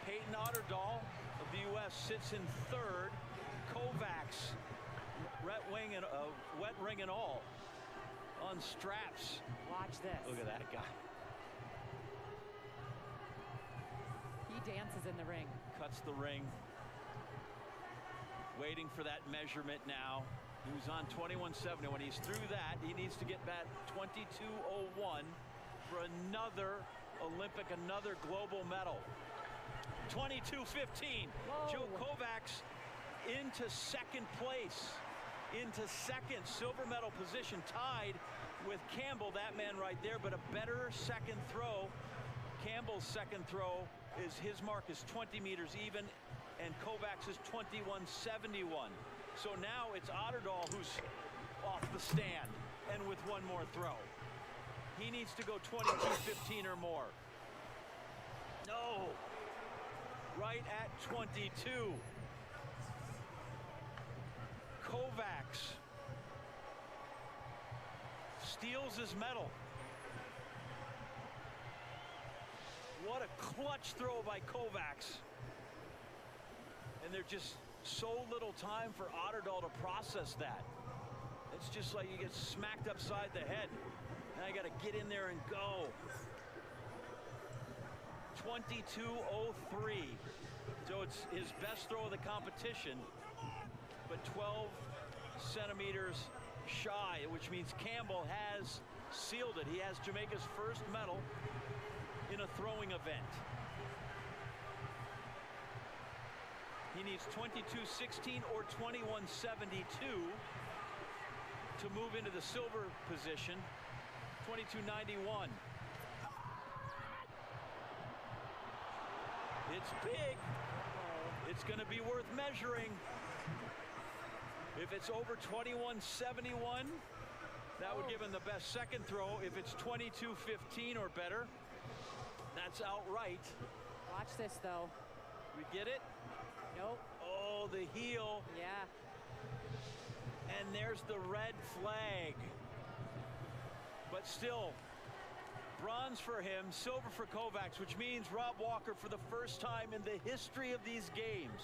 Peyton Otterdahl of the U.S. sits in third. Kovac's wet ring and all on straps. Watch this. Look at that guy. He dances in the ring. Cuts the ring. Waiting for that measurement now. He was on 21:70. When he's through that, he needs to get back 22:01 for another Olympic, another global medal. 22:15. Joe Kovac's into second place. Into second silver medal position, tied with Campbell, that man right there, but a better second throw. Campbell's second throw is his mark is 20 meters even, and Kovac's is 21:71. So now it's Otterdahl who's off the stand, and with one more throw. He needs to go 22:15 or more. No, right at 22. Kovac's steals his medal. What a clutch throw by Kovac's. And there's just so little time for Otterdahl to process that. It's just like you get smacked upside the head. Now you got to get in there and go. 22:03. So it's his best throw of the competition, but 12 centimeters shy, which means Campbell has sealed it. He has Jamaica's first medal in a throwing event. He needs 22:16 or 21:72 to move into the silver position. 22:91. It's big. It's going to be worth measuring. If it's over 21:71, that would give him the best second throw. If it's 22:15 or better, that's outright. Watch this, though. We get it? Nope. Oh, the heel. Yeah. And there's the red flag. But still, bronze for him, silver for Kovac's, which means Rob Walker, for the first time in the history of these games,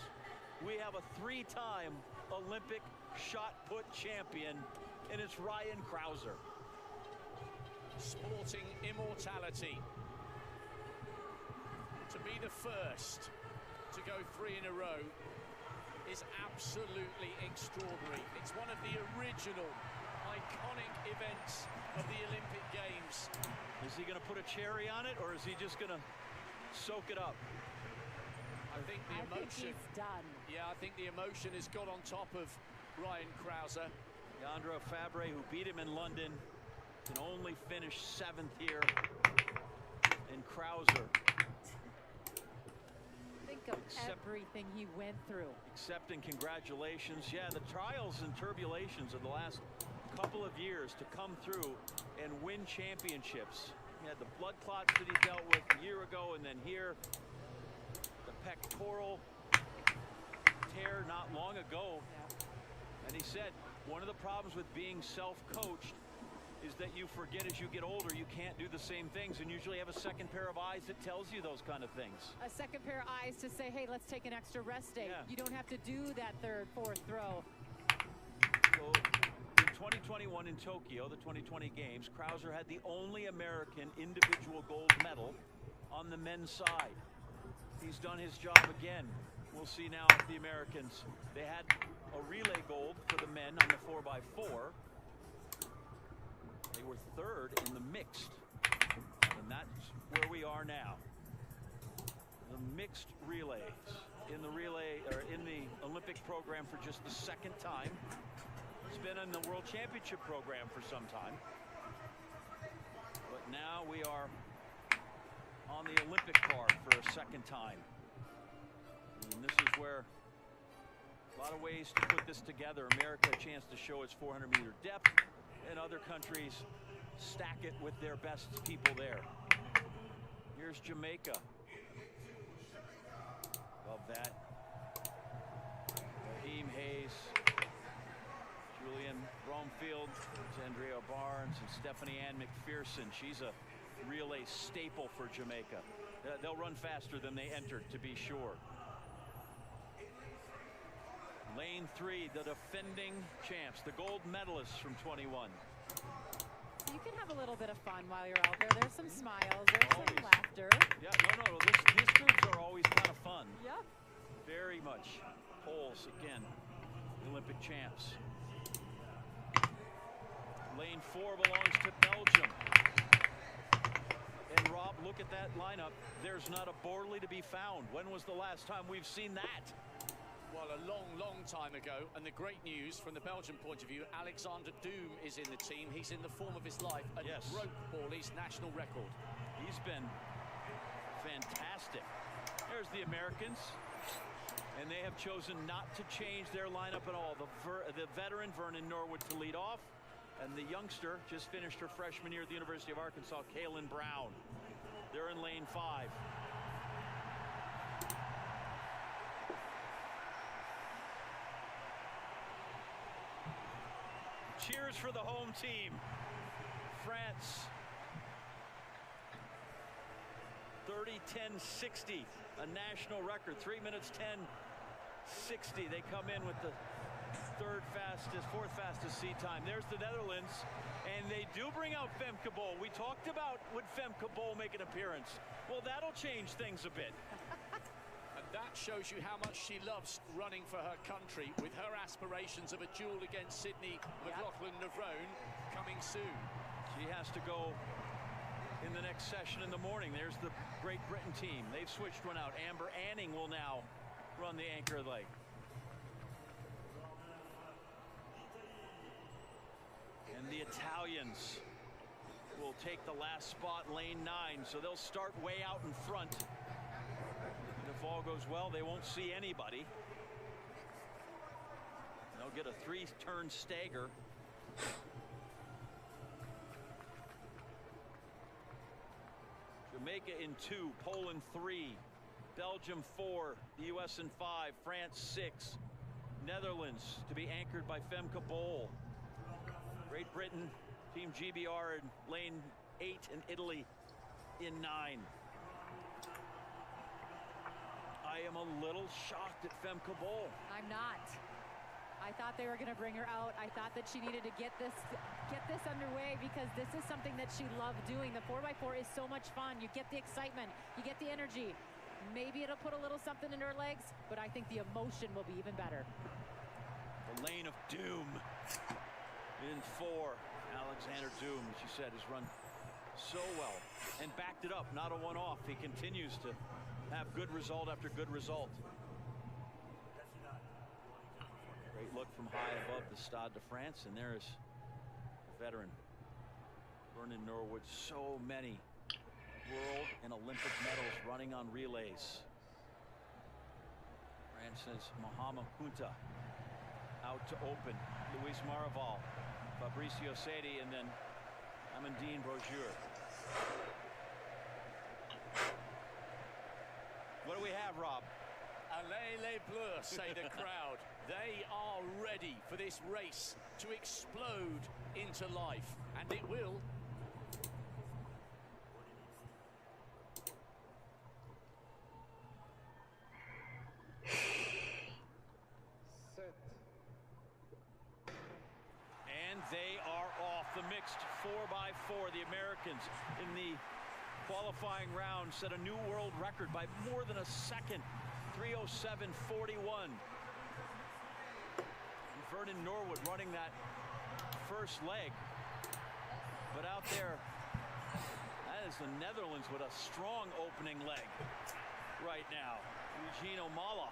we have a three-time Olympic shot put champion, and it's Ryan Krauser. Sporting immortality. To be the first to go three in a row is absolutely extraordinary. It's one of the original iconic events of the Olympic Games. Is he going to put a cherry on it, or is he just going to soak it up? I think the emotion. I think he's done. Yeah, I think the emotion has got on top of Ryan Krauser. Leandro Fabre, who beat him in London, can only finish seventh here. And Krauser, Think of everything he went through. accepting congratulations. Yeah, the trials and tribulations of the last couple of years to come through and win championships. He had the blood clots that he dealt with a year ago, and then here, the pectoral tear not long ago. Yeah. And he said, one of the problems with being self-coached is that you forget as you get older you can't do the same things, and usually have a second pair of eyes that tells you those kind of things. A second pair of eyes to say, hey, let's take an extra rest day. Yeah. You don't have to do that third, fourth throw. So in 2021 in Tokyo, the 2020 games, Krauser had the only American individual gold medal on the men's side. He's done his job again. We'll see now if the Americans, they had a relay gold for the men on the 4x4. They were third in the mixed, and that's where we are now. The mixed relays in the Olympic program for just the second time. It's been in the World Championship program for some time, but now we are on the Olympic card for a second time. And this is where a lot of ways to put this together. America a chance to show its 400-meter depth, and other countries stack it with their best people there. Here's Jamaica. Love that. Raheem Hayes, Julian Bromfield, Andrea Barnes, and Stephanie Ann McPherson. She's a relay staple for Jamaica. They'll run faster than they entered, to be sure. Lane 3, the defending champs, the gold medalists from 21. You can have a little bit of fun while you're out there. There's some smiles, there's some laughter. Yeah, no, these groups are always kind of fun. Yeah. Very much. Poles, again, the Olympic champs. Lane 4 belongs to Belgium. And Rob, look at that lineup. There's not a Borley to be found. When was the last time we've seen that? Well, a long, long time ago, and the great news from the Belgian point of view, Alexander Doom is in the team. He's in the form of his life and broke Borley's national record. He's been fantastic. There's the Americans, and they have chosen not to change their lineup at all. The veteran Vernon Norwood to lead off, and the youngster just finished her freshman year at the University of Arkansas, Kaylin Brown. They're in lane 5. Cheers for the home team. France. 30-10-60, a national record. 3 minutes 10-60. They come in with the fourth fastest seat time. There's the Netherlands, and they do bring out Femke Bol. We talked about would Femke Bol make an appearance. Well, that'll change things a bit. That shows you how much she loves running for her country, with her aspirations of a duel against Sydney McLaughlin-Navrone coming soon. She has to go in the next session in the morning. There's the Great Britain team. They've switched one out. Amber Anning will now run the anchor leg. And the Italians will take the last spot, lane 9, so they'll start way out in front. If all goes well, they won't see anybody. They'll get a 3-turn stagger. Jamaica in 2, Poland 3, Belgium 4, the U.S. in 5, France 6, Netherlands to be anchored by Femke Bol. Great Britain, Team GBR in lane 8, and Italy in 9. I am a little shocked at Femke Bol. I'm not. I thought they were going to bring her out. I thought that she needed to get this underway, because this is something that she loved doing. The 4x4 is so much fun. You get the excitement, you get the energy. Maybe it'll put a little something in her legs, but I think the emotion will be even better. The lane of doom in 4. Alexander Doom, as you said, has run so well and backed it up. Not a one-off. He continues to have good result after good result. Great look from high above the Stade de France, and there's the veteran Vernon Norwood. So many world and Olympic medals running on relays. France's Mohamed Hunta out to open. Luis Maraval, Fabricio Sedi, and then Amandine Brogeur. What do we have, Rob? Allez les Bleus, say the crowd. They are ready for this race to explode into life, and it will. And they are off. The mixed 4x4, the Americans in the qualifying round set a new world record by more than a second. 3:07:41. Vernon Norwood running that first leg. But out there, that is the Netherlands with a strong opening leg right now. Eugene Omala.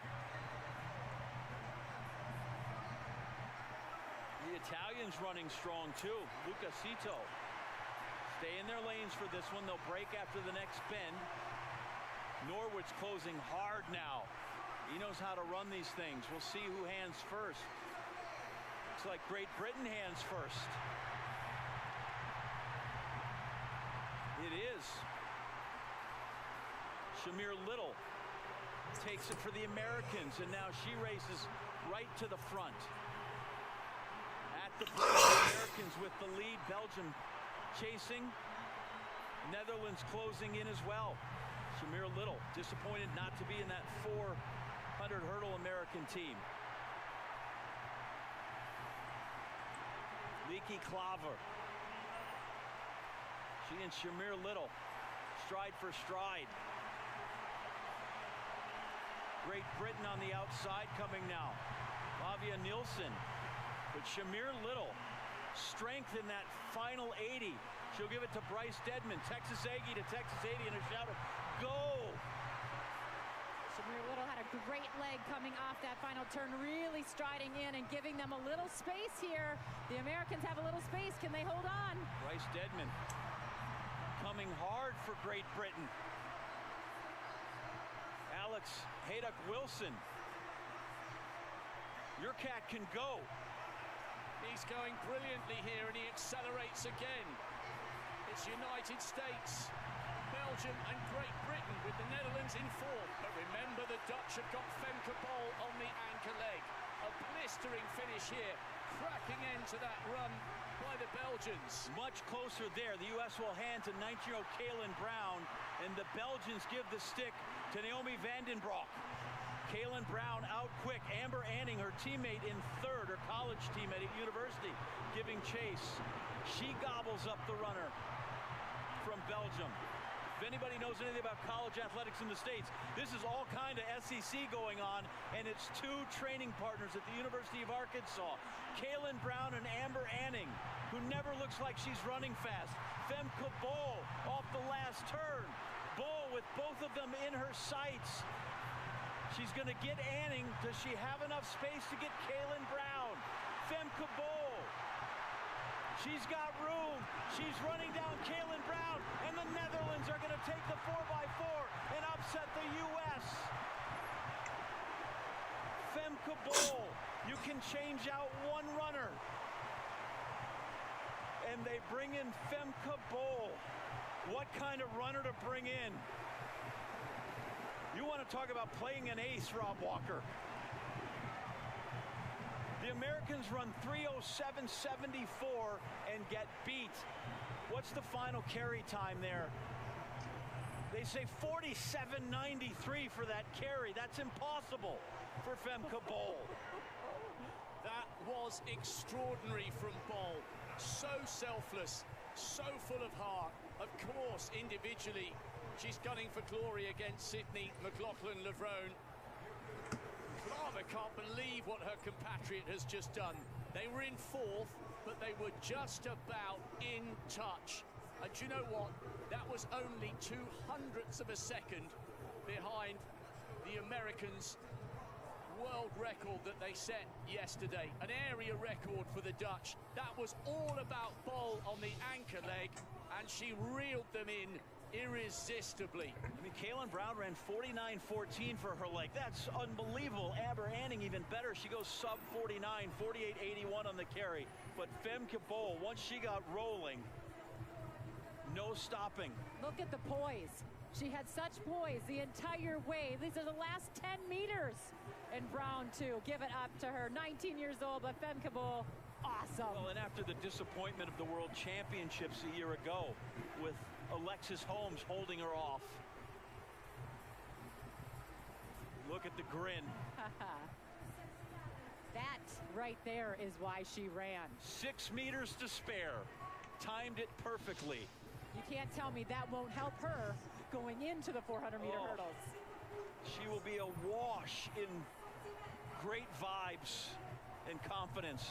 The Italians running strong too. Luca Cito. Stay in their lanes for this one. They'll break after the next bend. Norwood's closing hard now. He knows how to run these things. We'll see who hands first. Looks like Great Britain hands first. It is. Shamir Little takes it for the Americans, and now she races right to the front. At the break, the Americans with the lead. Belgium chasing. Netherlands closing in as well. Shamir Little disappointed not to be in that 400 hurdle American team. Leaky Klaver. She and Shamir Little stride for stride. Great Britain on the outside coming now. Lavia Nielsen. But Shamir Little, strength in that final 80. She'll give it to Bryce Deadman. Texas Aggie to Texas 80 and a shout of go! Shamir Little had a great leg coming off that final turn, really striding in and giving them a little space here. The Americans have a little space. Can they hold on? Bryce Deadman coming hard for Great Britain. Alex Haydock Wilson. Your cat can go. He's going brilliantly here, and he accelerates again. It's United States, Belgium and Great Britain with the Netherlands in fourth. But remember, the Dutch have got Femke Bol on the anchor leg. A blistering finish here, cracking end to that run by the Belgians. Much closer there. The U.S. will hand to 19-year-old Kaylin Brown, and the Belgians give the stick to Naomi van den Broek. Kaylin Brown out quick. Amber Anning, her teammate in third, her college teammate at university, giving chase. She gobbles up the runner from Belgium. If anybody knows anything about college athletics in the States, this is all kind of SEC going on, and it's two training partners at the University of Arkansas. Kaylin Brown and Amber Anning, who never looks like she's running fast. Femke Bol off the last turn. Bol with both of them in her sights. She's going to get Anning. Does she have enough space to get Kaylin Brown? Femke Bol. She's got room. She's running down Kaylin Brown, and the Netherlands are going to take the 4x4 and upset the U.S. Femke Bol. You can change out one runner. And they bring in Femke Bol. What kind of runner to bring in? You want to talk about playing an ace, Rob Walker. The Americans run 3:07:74 and get beat. What's the final carry time there? They say 47:93 for that carry. That's impossible for Femke Bol. That was extraordinary from Bol. So selfless, so full of heart. Of course, individually, she's gunning for glory against Sydney McLaughlin-Levrone. Klaver can't believe what her compatriot has just done. They were in fourth, but they were just about in touch. And do you know what? That was only 0.02 of a second behind the Americans' world record that they set yesterday. An area record for the Dutch. That was all about Bol on the anchor leg, and she reeled them in irresistibly. I mean, Kaylin Brown ran 49:14 for her leg. That's unbelievable. Amber Anning even better. She goes sub 49, 48:81 on the carry. But Femke Bol, once she got rolling, no stopping. Look at the poise. She had such poise the entire way. These are the last 10 meters. And Brown, too. Give it up to her. 19 years old, but Femke Bol, awesome. Well, and after the disappointment of the World Championships a year ago with Alexis Holmes holding her off. Look at the grin. That right there is why she ran. 6 meters to spare. Timed it perfectly. You can't tell me that won't help her going into the 400-meter hurdles. She will be awash in great vibes and confidence.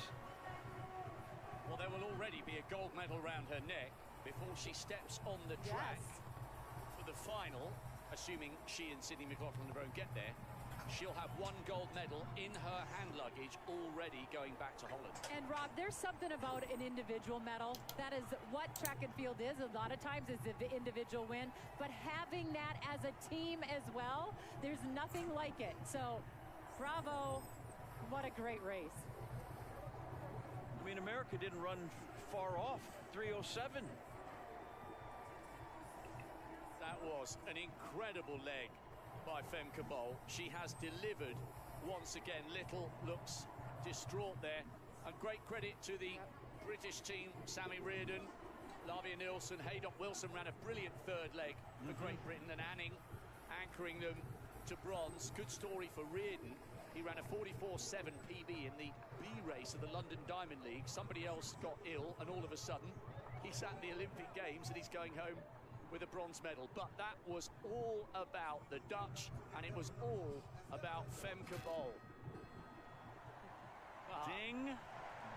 Well, there will already be a gold medal around her neck before she steps on the track for the final, assuming she and Sydney McLaughlin-Levrone get there. She'll have one gold medal in her hand luggage already going back to Holland. And Rob, there's something about an individual medal. That is what track and field is. A lot of times is the individual win, but having that as a team as well, there's nothing like it. So, bravo. What a great race. I mean, America didn't run far off, 3:07. That was an incredible leg by Femke Bol. She has delivered once again. Little looks distraught there. And great credit to the British team, Sammy Reardon, Lavia Nilsson, Haydock Wilson ran a brilliant third leg for Great Britain, and Anning anchoring them to bronze. Good story for Reardon. He ran a 44.7 PB in the B race of the London Diamond League. Somebody else got ill, and all of a sudden, he's at the Olympic Games and he's going home with a bronze medal. But that was all about the Dutch, and it was all about Femke Bol. Ding,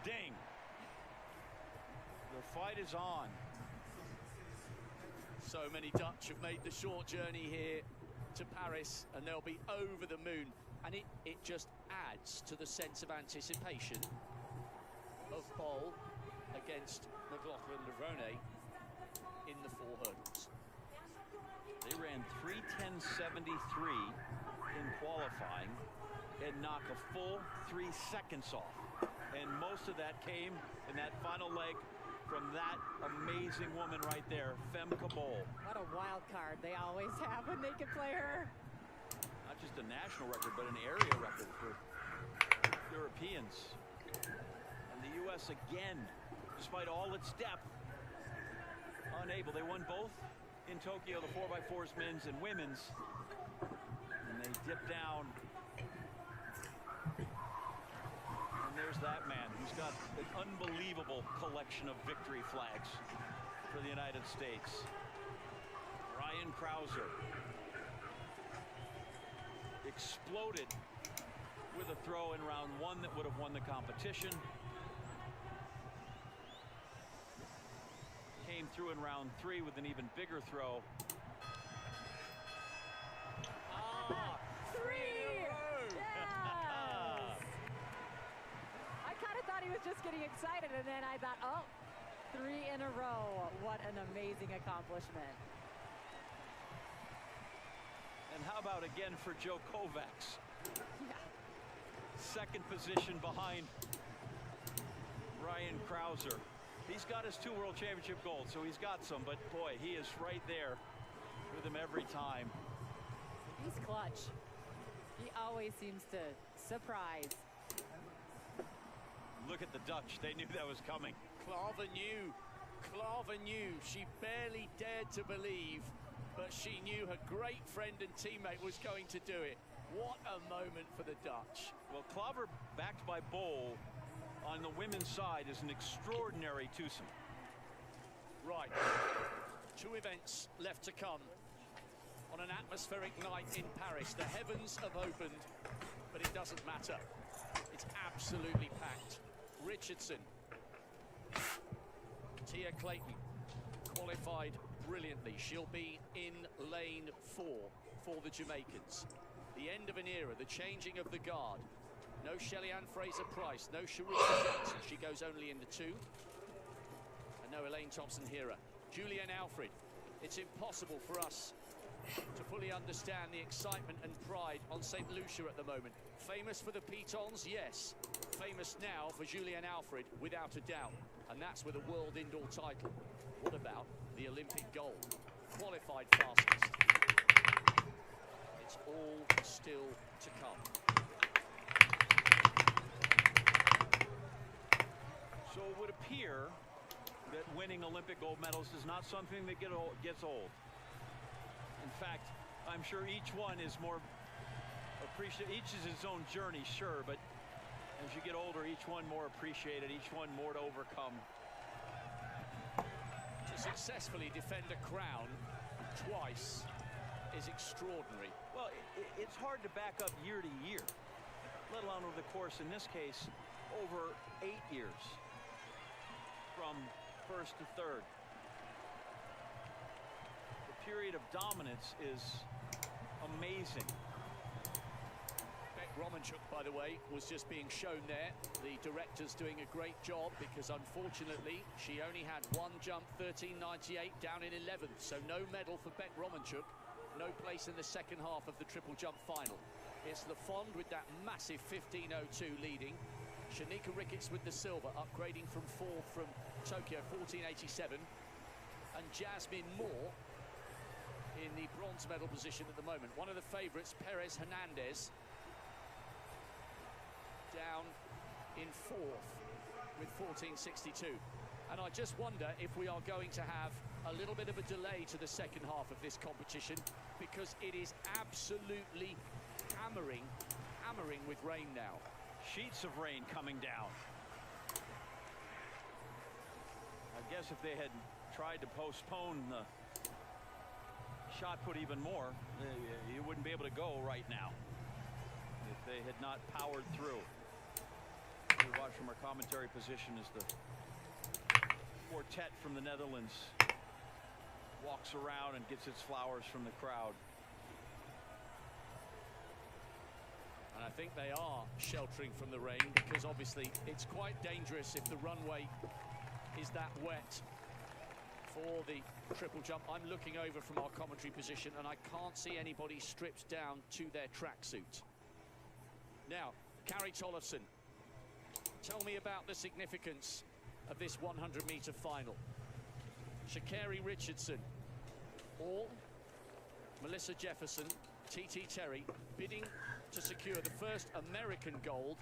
ding. The fight is on. So many Dutch have made the short journey here to Paris, and they'll be over the moon. And it just adds to the sense of anticipation of Bol against McLaughlin-Levrone in the 4 hurdles. They ran 3:10.73 in qualifying and knock a full 3 seconds off. And most of that came in that final leg from that amazing woman right there, Femke Bol. What a wild card they always have when they can play her. Not just a national record, but an area record for Europeans. And the U.S. again, despite all its depth, unable. They won both in Tokyo, the 4x4s men's and women's. And they dipped down. And there's that man who's got an unbelievable collection of victory flags for the United States. Ryan Krauser exploded with a throw in round 1 that would have won the competition. Came through in round 3 with an even bigger throw. 3! Yes! I kind of thought he was just getting excited, and then I thought, oh, 3 in a row. What an amazing accomplishment. And how about again for Joe Kovacs? Yeah. Second position behind Ryan Krauser. He's got his 2 World Championship golds, so he's got some, but boy, he is right there with him every time. He's clutch. He always seems to surprise. Look at the Dutch. They knew that was coming. Klaver knew. Klaver knew. She barely dared to believe, but she knew her great friend and teammate was going to do it. What a moment for the Dutch. Well, Klaver, backed by Bol on the women's side, is an extraordinary twosome. Right. 2 events left to come on an atmospheric night in Paris. The heavens have opened, but it doesn't matter. It's absolutely packed. Richardson, Tia Clayton qualified brilliantly. She'll be in lane 4 for the Jamaicans. The end of an era, the changing of the guard. No Shelly-Ann Fraser-Price, no Sharika Jackson. She goes only in the 2. And no Elaine Thompson-Hera. Julianne Alfred. It's impossible for us to fully understand the excitement and pride on St. Lucia at the moment. Famous for the pitons, yes. Famous now for Julianne Alfred, without a doubt. And that's with a world indoor title. What about the Olympic gold? Qualified fastest. It's all still to come. So it would appear that winning Olympic gold medals is not something that gets old. In fact, I'm sure each one is more appreciated. Each is its own journey, sure, but as you get older, each one more appreciated, each one more to overcome. To successfully defend a crown twice is extraordinary. Well, it's hard to back up year to year, let alone over the course, in this case, over 8 years from first to third. The period of dominance is amazing. Romanchuk, by the way, was just being shown there. The director's doing a great job because unfortunately she only had one jump, 13.98, down in 11th. So no medal for Beck Romanchuk, no place in the second half of the triple jump final. It's Le Fond with that massive 15.02 leading. Shanika Ricketts with the silver, upgrading from fourth from Tokyo, 14.87. And Jasmine Moore in the bronze medal position at the moment. One of the favourites, Perez Hernandez, down in fourth with 14.62. And I just wonder if we are going to have a little bit of a delay to the second half of this competition, because it is absolutely hammering with rain now. Sheets of rain coming down. I guess if they had tried to postpone the shot put even more, you wouldn't be able to go right now if they had not powered through. We watch from our commentary position as the quartet from the Netherlands walks around and gets its flowers from the crowd. And I think they are sheltering from the rain, because obviously it's quite dangerous if the runway is that wet for the triple jump. I'm looking over from our commentary position and I can't see anybody stripped down to their tracksuit. Now, Carrie Tollefson, tell me about the significance of this 100-meter final. Sha'Carri Richardson, or Melissa Jefferson, TT Terry, bidding to secure the first American gold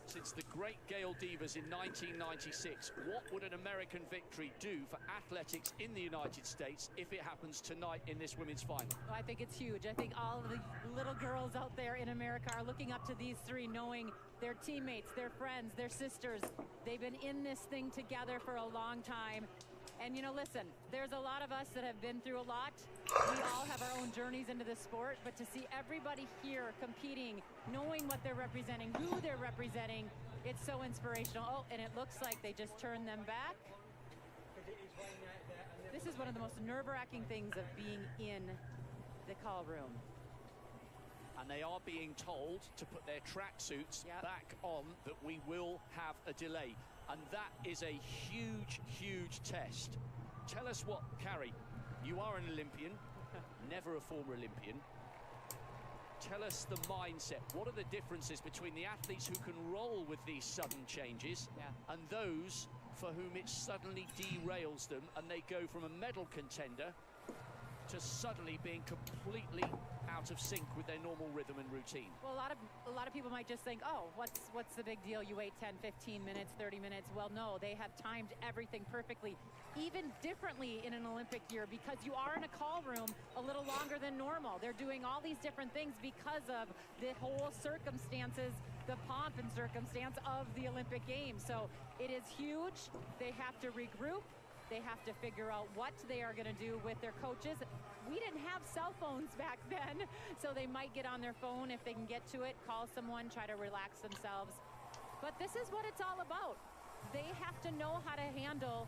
since the great Gail Devers in 1996. What would an American victory do for athletics in the United States if it happens tonight in this women's final? Well, I think it's huge. I think all of the little girls out there in America are looking up to these three, knowing their teammates, their friends, their sisters. They've been in this thing together for a long time. And, you know, listen, there's a lot of us that have been through a lot. We all have our own journeys into the sport, but to see everybody here competing, knowing what they're representing, who they're representing, it's so inspirational. Oh, and it looks like they just turned them back. This is one of the most nerve-wracking things of being in the call room. And they are being told to put their tracksuits back on, that we will have a delay. And that is a huge, huge test. Tell us what, Carrie, you are an Olympian, never a former Olympian. Tell us the mindset. What are the differences between the athletes who can roll with these sudden changes and those for whom it suddenly derails them and they go from a medal contender to suddenly being completely out of sync with their normal rhythm and routine? Well, a lot of people might just think, oh, what's the big deal? You wait 10, 15 minutes, 30 minutes. Well, no, they have timed everything perfectly, even differently in an Olympic year, because you are in a call room a little longer than normal. They're doing all these different things because of the whole circumstances, the pomp and circumstance of the Olympic Games. So it is huge. They have to regroup. They have to figure out what they are going to do with their coaches. We didn't have cell phones back then, so they might get on their phone if they can get to it, call someone, try to relax themselves. But this is what it's all about. They have to know how to handle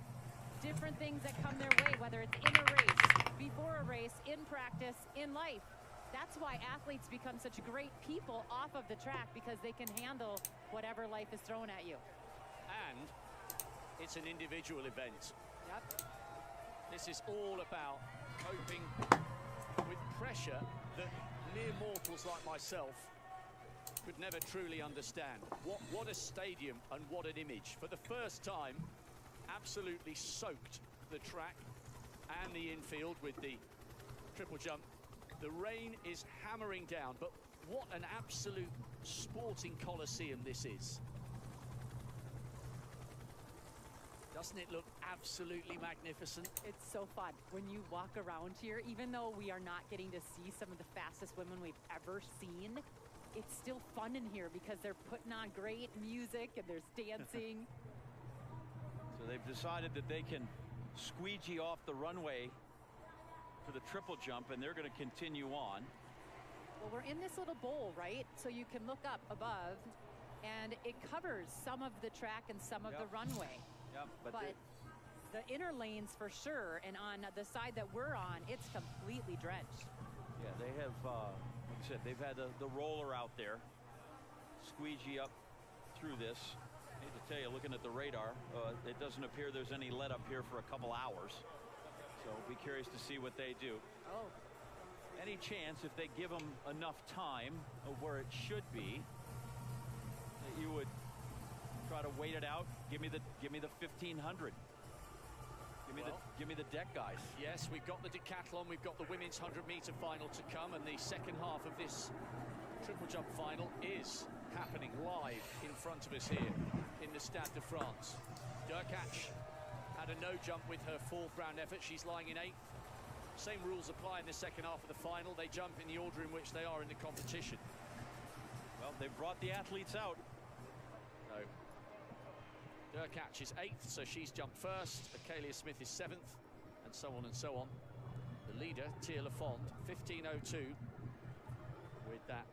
different things that come their way, whether it's in a race, before a race, in practice, in life. That's why athletes become such great people off of the track, because they can handle whatever life is thrown at you. And it's an individual event. Yep. This is all about coping with pressure that mere mortals like myself could never truly understand. What a stadium and what an image. For the first time, absolutely soaked the track and the infield with the triple jump. The rain is hammering down, but what an absolute sporting coliseum this is. Doesn't it look absolutely magnificent? It's so fun when you walk around here. Even though we are not getting to see some of the fastest women we've ever seen, it's still fun in here because they're putting on great music and there's dancing. So they've decided that they can squeegee off the runway for the triple jump, and they're going to continue on. Well, we're in this little bowl, right? So you can look up above, and it covers some of the track and some of the runway. Yep, But the inner lanes for sure, and on the side that we're on, it's completely drenched. yeah, they have, like I said, they've had the roller out there, squeegee up through this. I hate to tell you, looking at the radar, it doesn't appear there's any let up here for a couple hours. So be curious to see what they do. Oh, Any chance, if they give them enough time of where it should be, that you would try to wait it out? Give me the 1500. Give me the deck guys. Yes, we've got the decathlon, we've got the women's 100-meter final to come, and the second half of this triple jump final is happening live in front of us here in the Stade de France. Durkach had a no jump with her fourth round effort. She's lying in 8th. Same rules apply in the second half of the final. They jump in the order in which they are in the competition. Well, they've brought the athletes out. No. Durkach is 8th, so she's jumped first. Acalia Smith is 7th, and so on and so on. The leader, Tia Lafond, 15:02 with that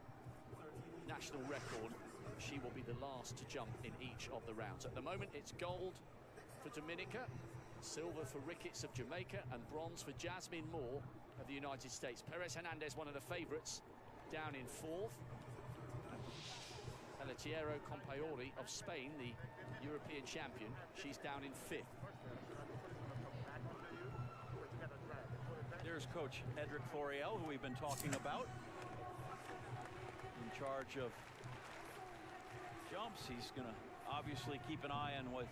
national record. She will be the last to jump in each of the rounds. At the moment, it's gold for Dominica, silver for Ricketts of Jamaica, and bronze for Jasmine Moore of the United States. Perez Hernandez, one of the favorites, down in 4th. Eletiero Compaiori of Spain, the European champion, she's down in 5th. There's Coach Edric Foriel, who we've been talking about, in charge of jumps. He's going to obviously keep an eye on what's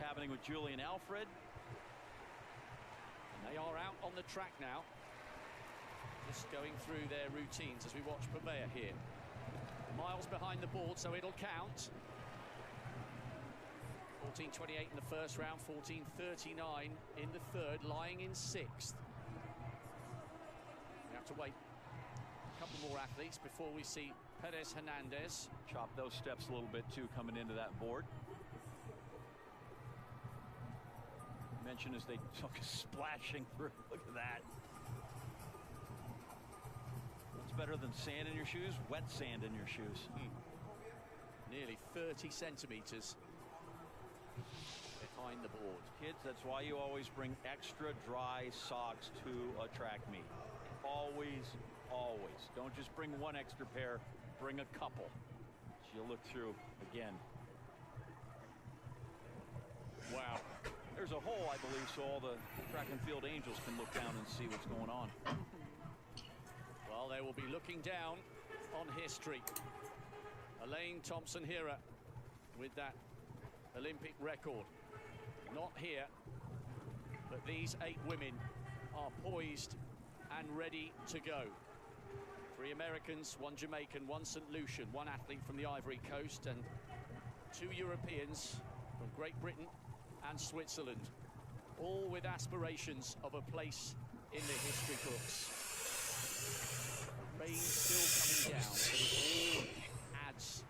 happening with Julian Alfred. And they are out on the track now, just going through their routines as we watch Purveyor here. Miles behind the board, so it'll count. 14:28 in the first round, 14:39 in the third, lying in 6th. We have to wait a couple more athletes before we see Perez Hernandez. Chop those steps a little bit too coming into that board. Mention as they took splashing through. Look at that. What's better than sand in your shoes? Wet sand in your shoes. Nearly 30 centimeters behind the board. Kids, that's why you always bring extra dry socks to a track meet. Always, always. Don't just bring one extra pair, bring a couple. So you'll look through again. Wow. There's a hole, I believe, so all the track and field angels can look down and see what's going on. Well, they will be looking down on history. Elaine Thompson-Herah with that Olympic record. Not here, but these 8 women are poised and ready to go. 3 Americans, 1 Jamaican, 1 St. Lucian, 1 athlete from the Ivory Coast, and 2 Europeans from Great Britain and Switzerland, all with aspirations of a place in the history books.